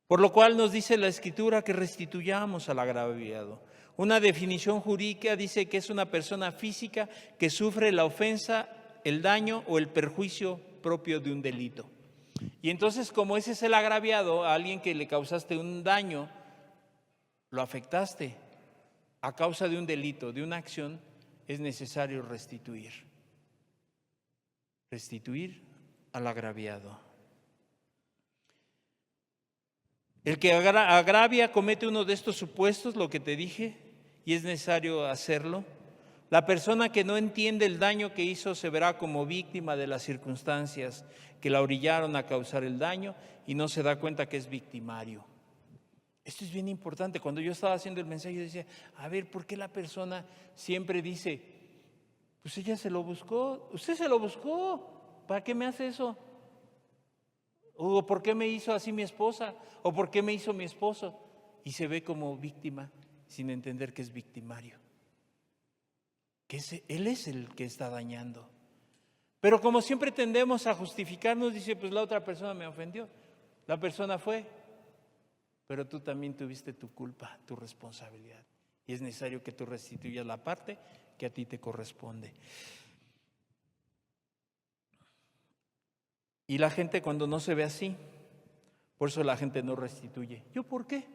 Por lo cual nos dice la Escritura que restituyamos al agraviado. Una definición jurídica dice que es una persona física que sufre la ofensa, el daño o el perjuicio propio de un delito. Y entonces, como ese es el agraviado, a alguien que le causaste un daño, lo afectaste a causa de un delito, de una acción, es necesario restituir. Restituir al agraviado. El que agravia comete uno de estos supuestos, lo que te dije, y es necesario hacerlo. La persona que no entiende el daño que hizo se verá como víctima de las circunstancias que la orillaron a causar el daño y no se da cuenta que es victimario. Esto es bien importante. Cuando yo estaba haciendo el mensaje, yo decía, a ver, ¿por qué la persona siempre dice, pues ella se lo buscó, usted se lo buscó, ¿para qué me hace eso? ¿O por qué me hizo así mi esposa? ¿O por qué me hizo mi esposo? Y se ve como víctima sin entender que es victimario. Que él es el que está dañando. Pero como siempre tendemos a justificarnos, dice, pues la otra persona me ofendió. La persona fue, pero tú también tuviste tu culpa, tu responsabilidad. Y es necesario que tú restituyas la parte que a ti te corresponde. Y la gente cuando no se ve así, por eso la gente no restituye. ¿Yo por qué?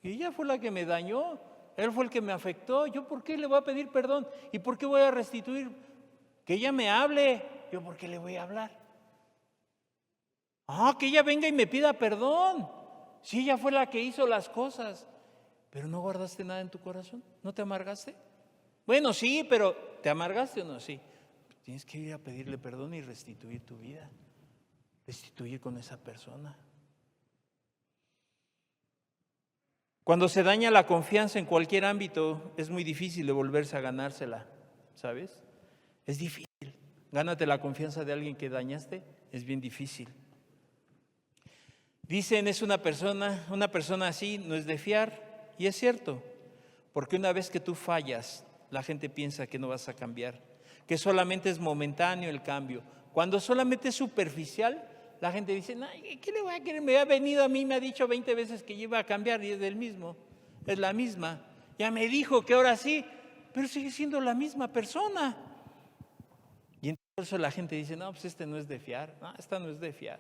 Y ella fue la que me dañó, él fue el que me afectó. ¿Yo por qué le voy a pedir perdón? ¿Y por qué voy a restituir? Que ella me hable. ¿Yo por qué le voy a hablar? Que ella venga y me pida perdón. Si ella fue la que hizo las cosas. Pero no guardaste nada en tu corazón. ¿No te amargaste? Bueno, sí, pero ¿te amargaste o no? Sí. Tienes que ir a pedirle perdón y restituir tu vida. Restituir con esa persona. Cuando se daña la confianza en cualquier ámbito, es muy difícil de volverse a ganársela, ¿sabes? Es difícil. Gánate la confianza de alguien que dañaste, es bien difícil. Dicen, es una persona así no es de fiar, y es cierto, porque una vez que tú fallas, la gente piensa que no vas a cambiar, que solamente es momentáneo el cambio. Cuando solamente es superficial, la gente dice, ¿qué le voy a querer? Me ha venido a mí, me ha dicho 20 veces que iba a cambiar y es el mismo, es la misma. Ya me dijo que ahora sí, pero sigue siendo la misma persona. Y entonces la gente dice, no, pues este no es de fiar, no, esta no es de fiar.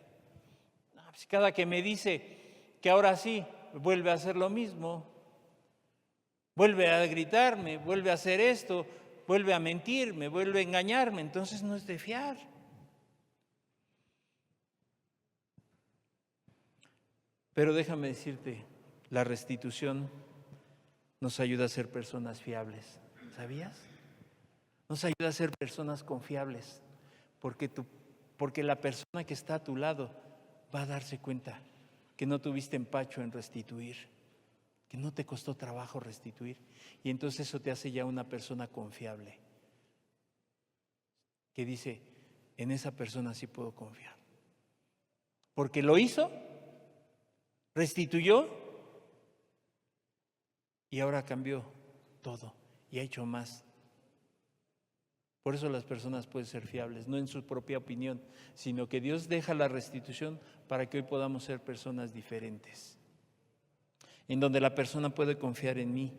No, pues cada que me dice que ahora sí, vuelve a hacer lo mismo, vuelve a gritarme, vuelve a hacer esto, vuelve a mentirme, vuelve a engañarme, entonces no es de fiar. Pero déjame decirte, la restitución nos ayuda a ser personas fiables, ¿sabías? Nos ayuda a ser personas confiables, porque la persona que está a tu lado va a darse cuenta que no tuviste empacho en restituir, que no te costó trabajo restituir, y entonces eso te hace ya una persona confiable, que dice, en esa persona sí puedo confiar, porque lo hizo, restituyó y ahora cambió todo y ha hecho más. Por eso las personas pueden ser fiables, no en su propia opinión, sino que Dios deja la restitución para que hoy podamos ser personas diferentes, en donde la persona puede confiar en mí.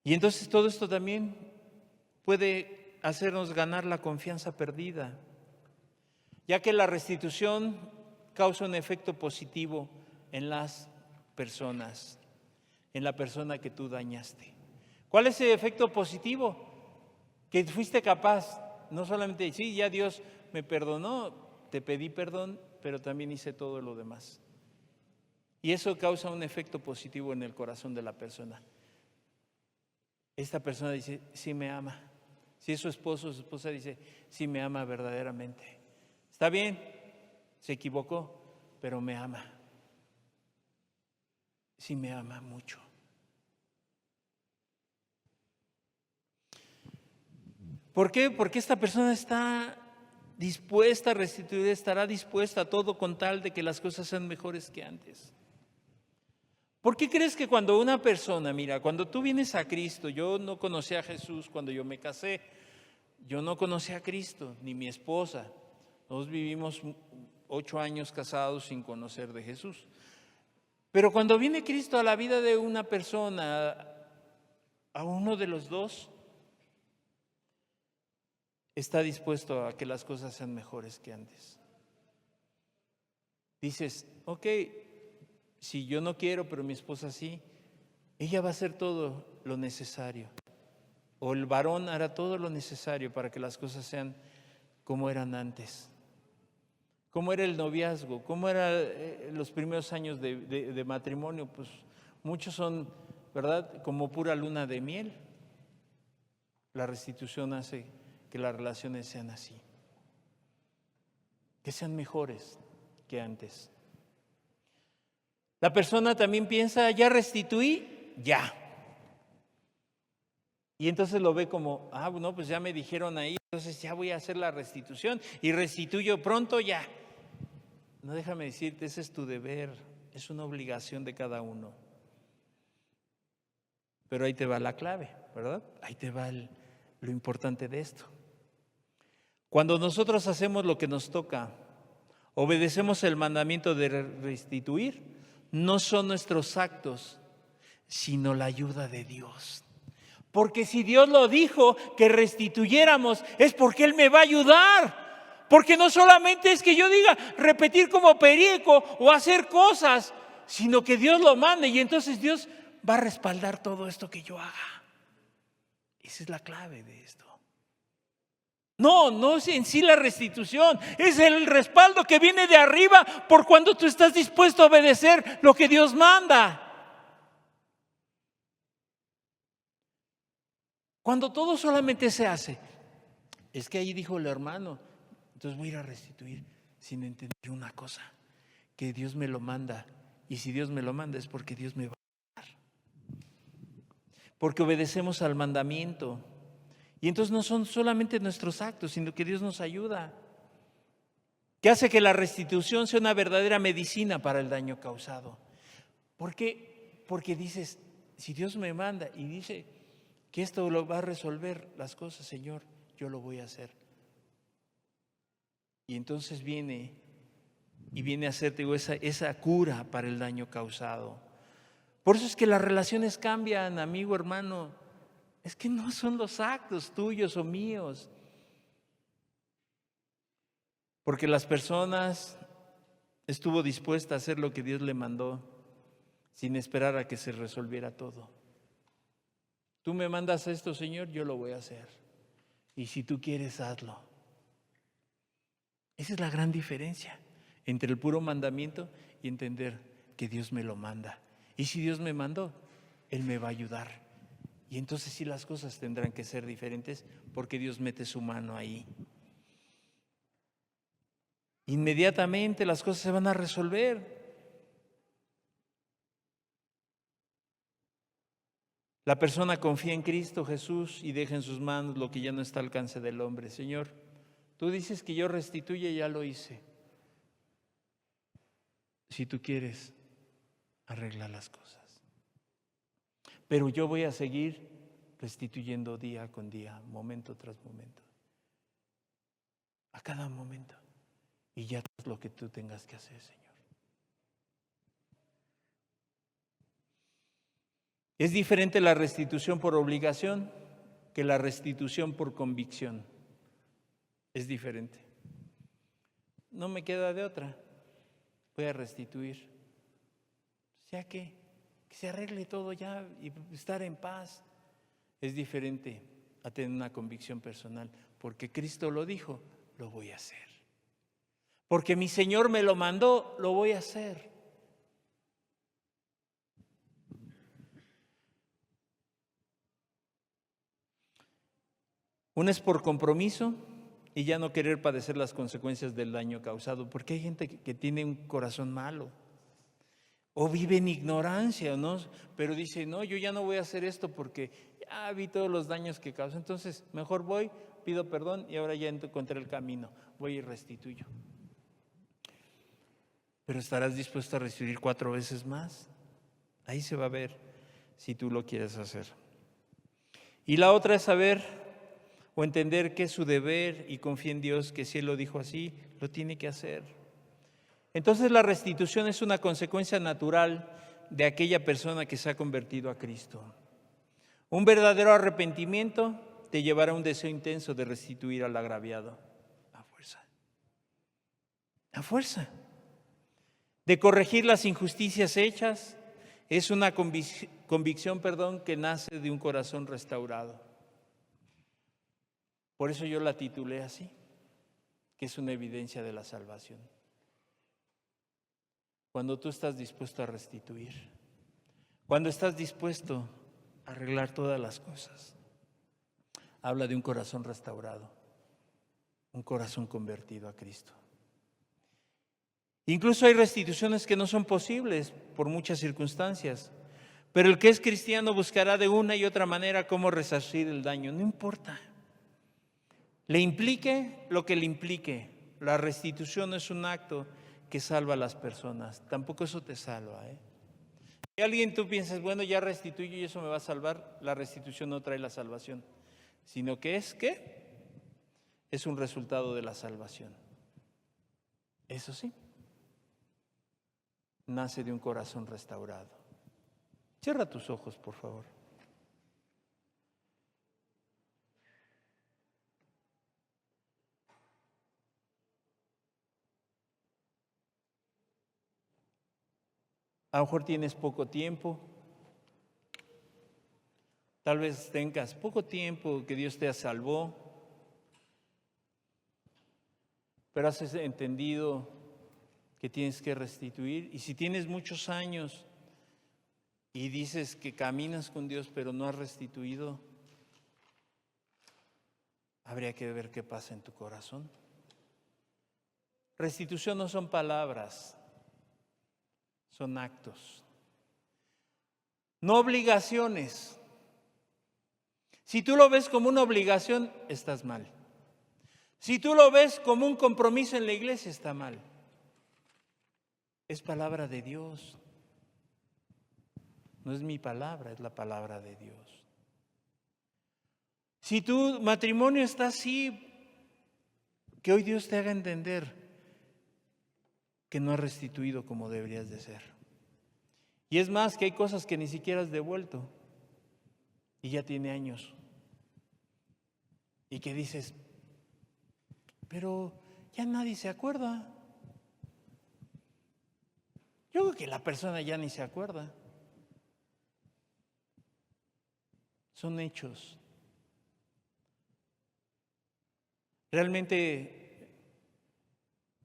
Y entonces todo esto también puede hacernos ganar la confianza perdida, ya que la restitución causa un efecto positivo en las personas, en la persona que tú dañaste. ¿Cuál es ese efecto positivo? Que fuiste capaz, no solamente decir, sí, ya Dios me perdonó, te pedí perdón, pero también hice todo lo demás. Y eso causa un efecto positivo en el corazón de la persona. Esta persona dice, sí me ama. Si es su esposo o su esposa dice, sí me ama verdaderamente. Está bien, se equivocó, pero me ama. Sí me ama mucho. ¿Por qué? Porque esta persona está dispuesta a restituir, estará dispuesta a todo con tal de que las cosas sean mejores que antes. ¿Por qué crees que cuando una persona, mira, cuando tú vienes a Cristo, yo no conocí a Jesús cuando yo me casé, yo no conocí a Cristo, ni mi esposa, nosotros vivimos 8 años casados sin conocer de Jesús. Pero cuando viene Cristo a la vida de una persona, a uno de los dos, está dispuesto a que las cosas sean mejores que antes. Dices, ok, si yo no quiero, pero mi esposa sí, ella va a hacer todo lo necesario. O el varón hará todo lo necesario para que las cosas sean como eran antes. ¿Cómo era el noviazgo? ¿Cómo eran los primeros años de matrimonio? Pues muchos son, ¿verdad?, como pura luna de miel. La restitución hace que las relaciones sean así, que sean mejores que antes. La persona también piensa, ya restituí, ya. Y entonces lo ve como, no, pues ya me dijeron ahí, entonces ya voy a hacer la restitución y restituyo pronto ya. No, déjame decirte, ese es tu deber, es una obligación de cada uno. Pero ahí te va la clave, ¿verdad? Ahí te va lo importante de esto. Cuando nosotros hacemos lo que nos toca, obedecemos el mandamiento de restituir, no son nuestros actos, sino la ayuda de Dios. Porque si Dios lo dijo que restituyéramos, es porque Él me va a ayudar. Porque no solamente es que yo diga repetir como perico o hacer cosas, sino que Dios lo mande y entonces Dios va a respaldar todo esto que yo haga. Esa es la clave de esto. No es en sí la restitución, es el respaldo que viene de arriba por cuando tú estás dispuesto a obedecer lo que Dios manda. Cuando todo solamente se hace, es que ahí dijo el hermano, entonces voy a ir a restituir sin entender una cosa, que Dios me lo manda, y si Dios me lo manda es porque Dios me va a dar, porque obedecemos al mandamiento. Y entonces no son solamente nuestros actos, sino que Dios nos ayuda. Que hace que la restitución sea una verdadera medicina para el daño causado. ¿Por qué? Porque dices, si Dios me manda y dice que esto lo va a resolver las cosas, Señor, yo lo voy a hacer. Y entonces viene a hacerte esa cura para el daño causado. Por eso es que las relaciones cambian, amigo, hermano. Es que no son los actos tuyos o míos. Porque las personas estuvo dispuesta a hacer lo que Dios le mandó sin esperar a que se resolviera todo. Tú me mandas esto, Señor, yo lo voy a hacer. Y si tú quieres, hazlo. Esa es la gran diferencia entre el puro mandamiento y entender que Dios me lo manda. Y si Dios me mandó, Él me va a ayudar. Y entonces sí las cosas tendrán que ser diferentes porque Dios mete su mano ahí. Inmediatamente las cosas se van a resolver. La persona confía en Cristo Jesús y deja en sus manos lo que ya no está al alcance del hombre. Señor, tú dices que yo restituye, ya lo hice. Si tú quieres, arregla las cosas. Pero yo voy a seguir restituyendo día con día, momento tras momento. A cada momento. Y ya es lo que tú tengas que hacer, Señor. Es diferente la restitución por obligación que la restitución por convicción. Es diferente. No me queda de otra. Voy a restituir. Ya que se arregle todo ya y estar en paz. Es diferente a tener una convicción personal. Porque Cristo lo dijo, lo voy a hacer. Porque mi Señor me lo mandó, lo voy a hacer. Una es por compromiso y ya no querer padecer las consecuencias del daño causado, porque hay gente que tiene un corazón malo o vive en ignorancia, ¿no? Pero dice, no, yo ya no voy a hacer esto porque ya vi todos los daños que causó, entonces mejor voy, pido perdón y ahora ya encontré el camino, voy y restituyo. Pero ¿estarás dispuesto a restituir 4 veces más? Ahí se va a ver si tú lo quieres hacer. Y la otra es saber o entender que es su deber y confía en Dios que si Él lo dijo así, lo tiene que hacer. Entonces la restitución es una consecuencia natural de aquella persona que se ha convertido a Cristo. Un verdadero arrepentimiento te llevará a un deseo intenso de restituir al agraviado. A fuerza. A fuerza. De corregir las injusticias hechas. Es una convicción, que nace de un corazón restaurado. Por eso yo la titulé así, que es una evidencia de la salvación. Cuando tú estás dispuesto a restituir, cuando estás dispuesto a arreglar todas las cosas, habla de un corazón restaurado, un corazón convertido a Cristo. Incluso hay restituciones que no son posibles por muchas circunstancias, pero el que es cristiano buscará de una y otra manera cómo resarcir el daño, no importa. Le implique lo que le implique, la restitución no es un acto que salva a las personas, tampoco eso te salva. Si alguien tú piensas, bueno, ya restituyo y eso me va a salvar, la restitución no trae la salvación, sino que es, ¿qué? Es un resultado de la salvación. Eso sí, nace de un corazón restaurado. Cierra tus ojos, por favor. A lo mejor tienes poco tiempo, tal vez tengas poco tiempo que Dios te salvó, pero has entendido que tienes que restituir. Y si tienes muchos años y dices que caminas con Dios pero no has restituido, habría que ver qué pasa en tu corazón. Restitución no son palabras, son actos. No obligaciones. Si tú lo ves como una obligación, estás mal. Si tú lo ves como un compromiso en la iglesia, está mal. Es palabra de Dios. No es mi palabra, es la palabra de Dios. Si tu matrimonio está así, que hoy Dios te haga entender que no has restituido como deberías de ser. Y es más, que hay cosas que ni siquiera has devuelto y ya tiene años. Y que dices, pero ya nadie se acuerda. Yo creo que la persona ya ni se acuerda. Son hechos. Realmente,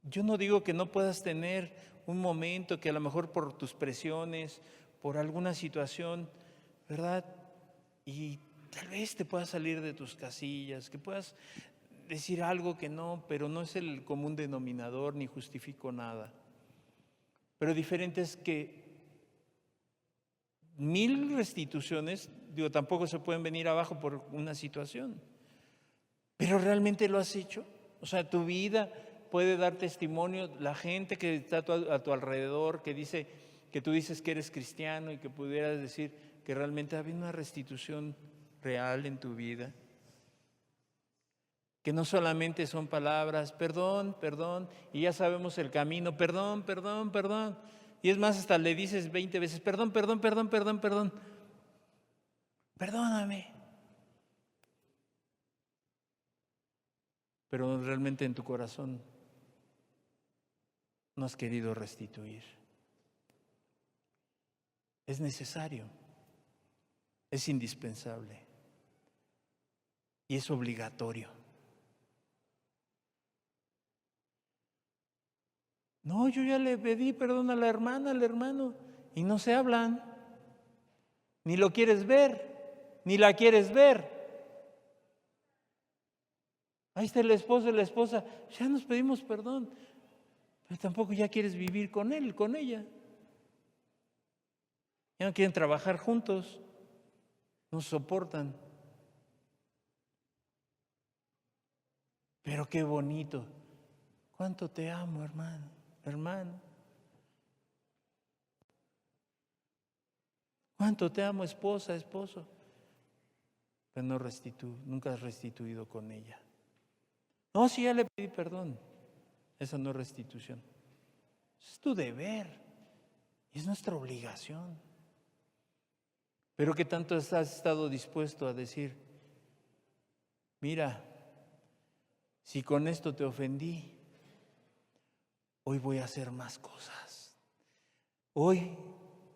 yo no digo que no puedas tener un momento que a lo mejor por tus presiones, por alguna situación, ¿verdad? Y tal vez te puedas salir de tus casillas, que puedas decir algo que no, pero no es el común denominador, ni justifico nada. Pero diferente es que 1000 restituciones, tampoco se pueden venir abajo por una situación. Pero ¿realmente lo has hecho? O sea, tu vida puede dar testimonio, la gente que está a tu alrededor, que dice que tú dices que eres cristiano y que pudieras decir que realmente ha habido una restitución real en tu vida. Que no solamente son palabras, perdón, perdón, y ya sabemos el camino, perdón, perdón, perdón. Y es más, hasta le dices 20 veces, perdón, perdón, perdón, perdón, perdón. Perdóname. Pero realmente en tu corazón no has querido restituir. Es necesario, es indispensable y es obligatorio. No, yo ya le pedí perdón a la hermana, al hermano, y no se hablan. Ni lo quieres ver, ni la quieres ver. Ahí está el esposo y la esposa, ya nos pedimos perdón, pero tampoco ya quieres vivir con él, con ella. Ya no quieren trabajar juntos, no se soportan. Pero qué bonito. ¿Cuánto te amo, hermano, hermano? ¿Cuánto te amo, esposa, esposo? Pero no nunca has restituido con ella. No, si ya le pedí perdón. Esa no es restitución. Es tu deber. Es nuestra obligación. Pero ¿qué tanto has estado dispuesto a decir? Mira, si con esto te ofendí, hoy voy a hacer más cosas. Hoy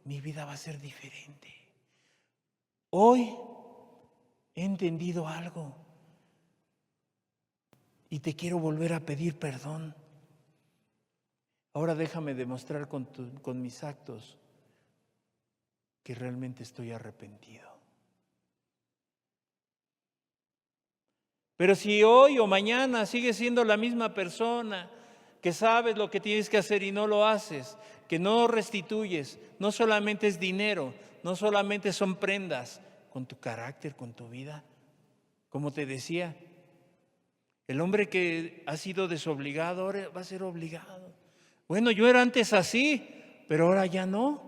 mi vida va a ser diferente. Hoy he entendido algo y te quiero volver a pedir perdón. Ahora déjame demostrar con mis actos que realmente estoy arrepentido. Pero si hoy o mañana sigues siendo la misma persona, que sabes lo que tienes que hacer y no lo haces, que no restituyes, no solamente es dinero, no solamente son prendas, con tu carácter, con tu vida. Como te decía, el hombre que ha sido desobligado ahora va a ser obligado. Bueno, yo era antes así, pero ahora ya no.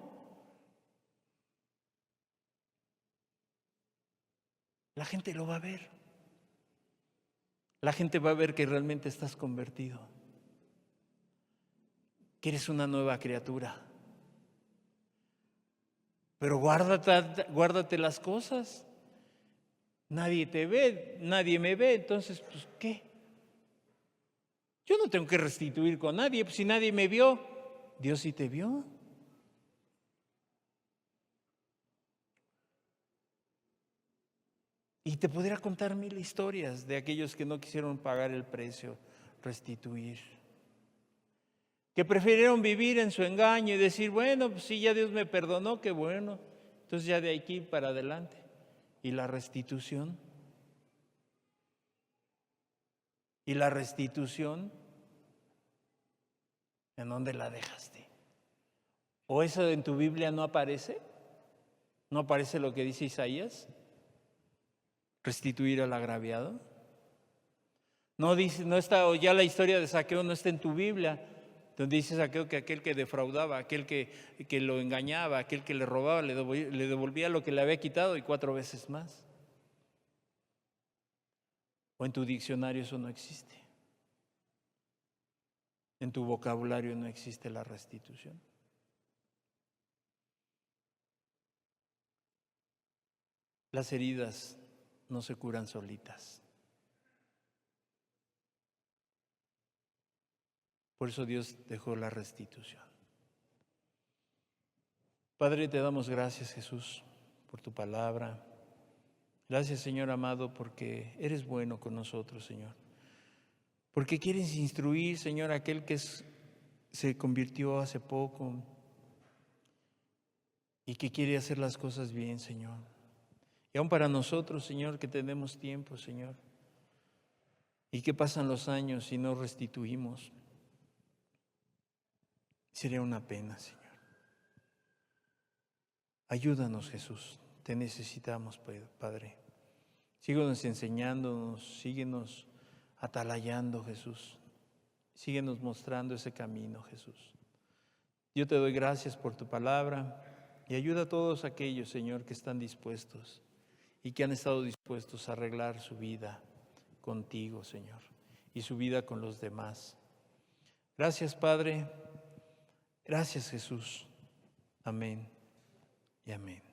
La gente lo va a ver. La gente va a ver que realmente estás convertido, que eres una nueva criatura. Pero guárdate las cosas. Nadie te ve, nadie me ve, entonces, pues, ¿qué? Yo no tengo que restituir con nadie, pues si nadie me vio, Dios sí te vio. Y te podría contar 1000 historias de aquellos que no quisieron pagar el precio, restituir. Que prefirieron vivir en su engaño y decir, bueno, pues sí, ya Dios me perdonó, qué bueno. Entonces ya de aquí para adelante. ¿Y la restitución? ¿Y la restitución? ¿En dónde la dejaste? ¿O eso en tu Biblia no aparece? ¿No aparece lo que dice Isaías? Restituir al agraviado. No dice, no está, o ya la historia de Saqueo no está en tu Biblia, donde dice Saqueo que aquel que defraudaba, aquel que lo engañaba, aquel que le robaba, le devolvía lo que le había quitado y 4 veces más. O en tu diccionario eso no existe. En tu vocabulario no existe la restitución. Las heridas no se curan solitas. Por eso Dios dejó la restitución. Padre, te damos gracias, Jesús, por tu palabra. Gracias, Señor amado, porque eres bueno con nosotros, Señor. Porque quieres instruir, Señor, a aquel que se convirtió hace poco y que quiere hacer las cosas bien, Señor. Y aún para nosotros, Señor, que tenemos tiempo, Señor, y que pasan los años y no restituimos, sería una pena, Señor. Ayúdanos, Jesús, te necesitamos, Padre. Síguenos enseñándonos, síguenos atalayando, Jesús. Síguenos mostrando ese camino, Jesús. Yo te doy gracias por tu palabra y ayuda a todos aquellos, Señor, que están dispuestos y que han estado dispuestos a arreglar su vida contigo, Señor, y su vida con los demás. Gracias, Padre. Gracias, Jesús. Amén y amén.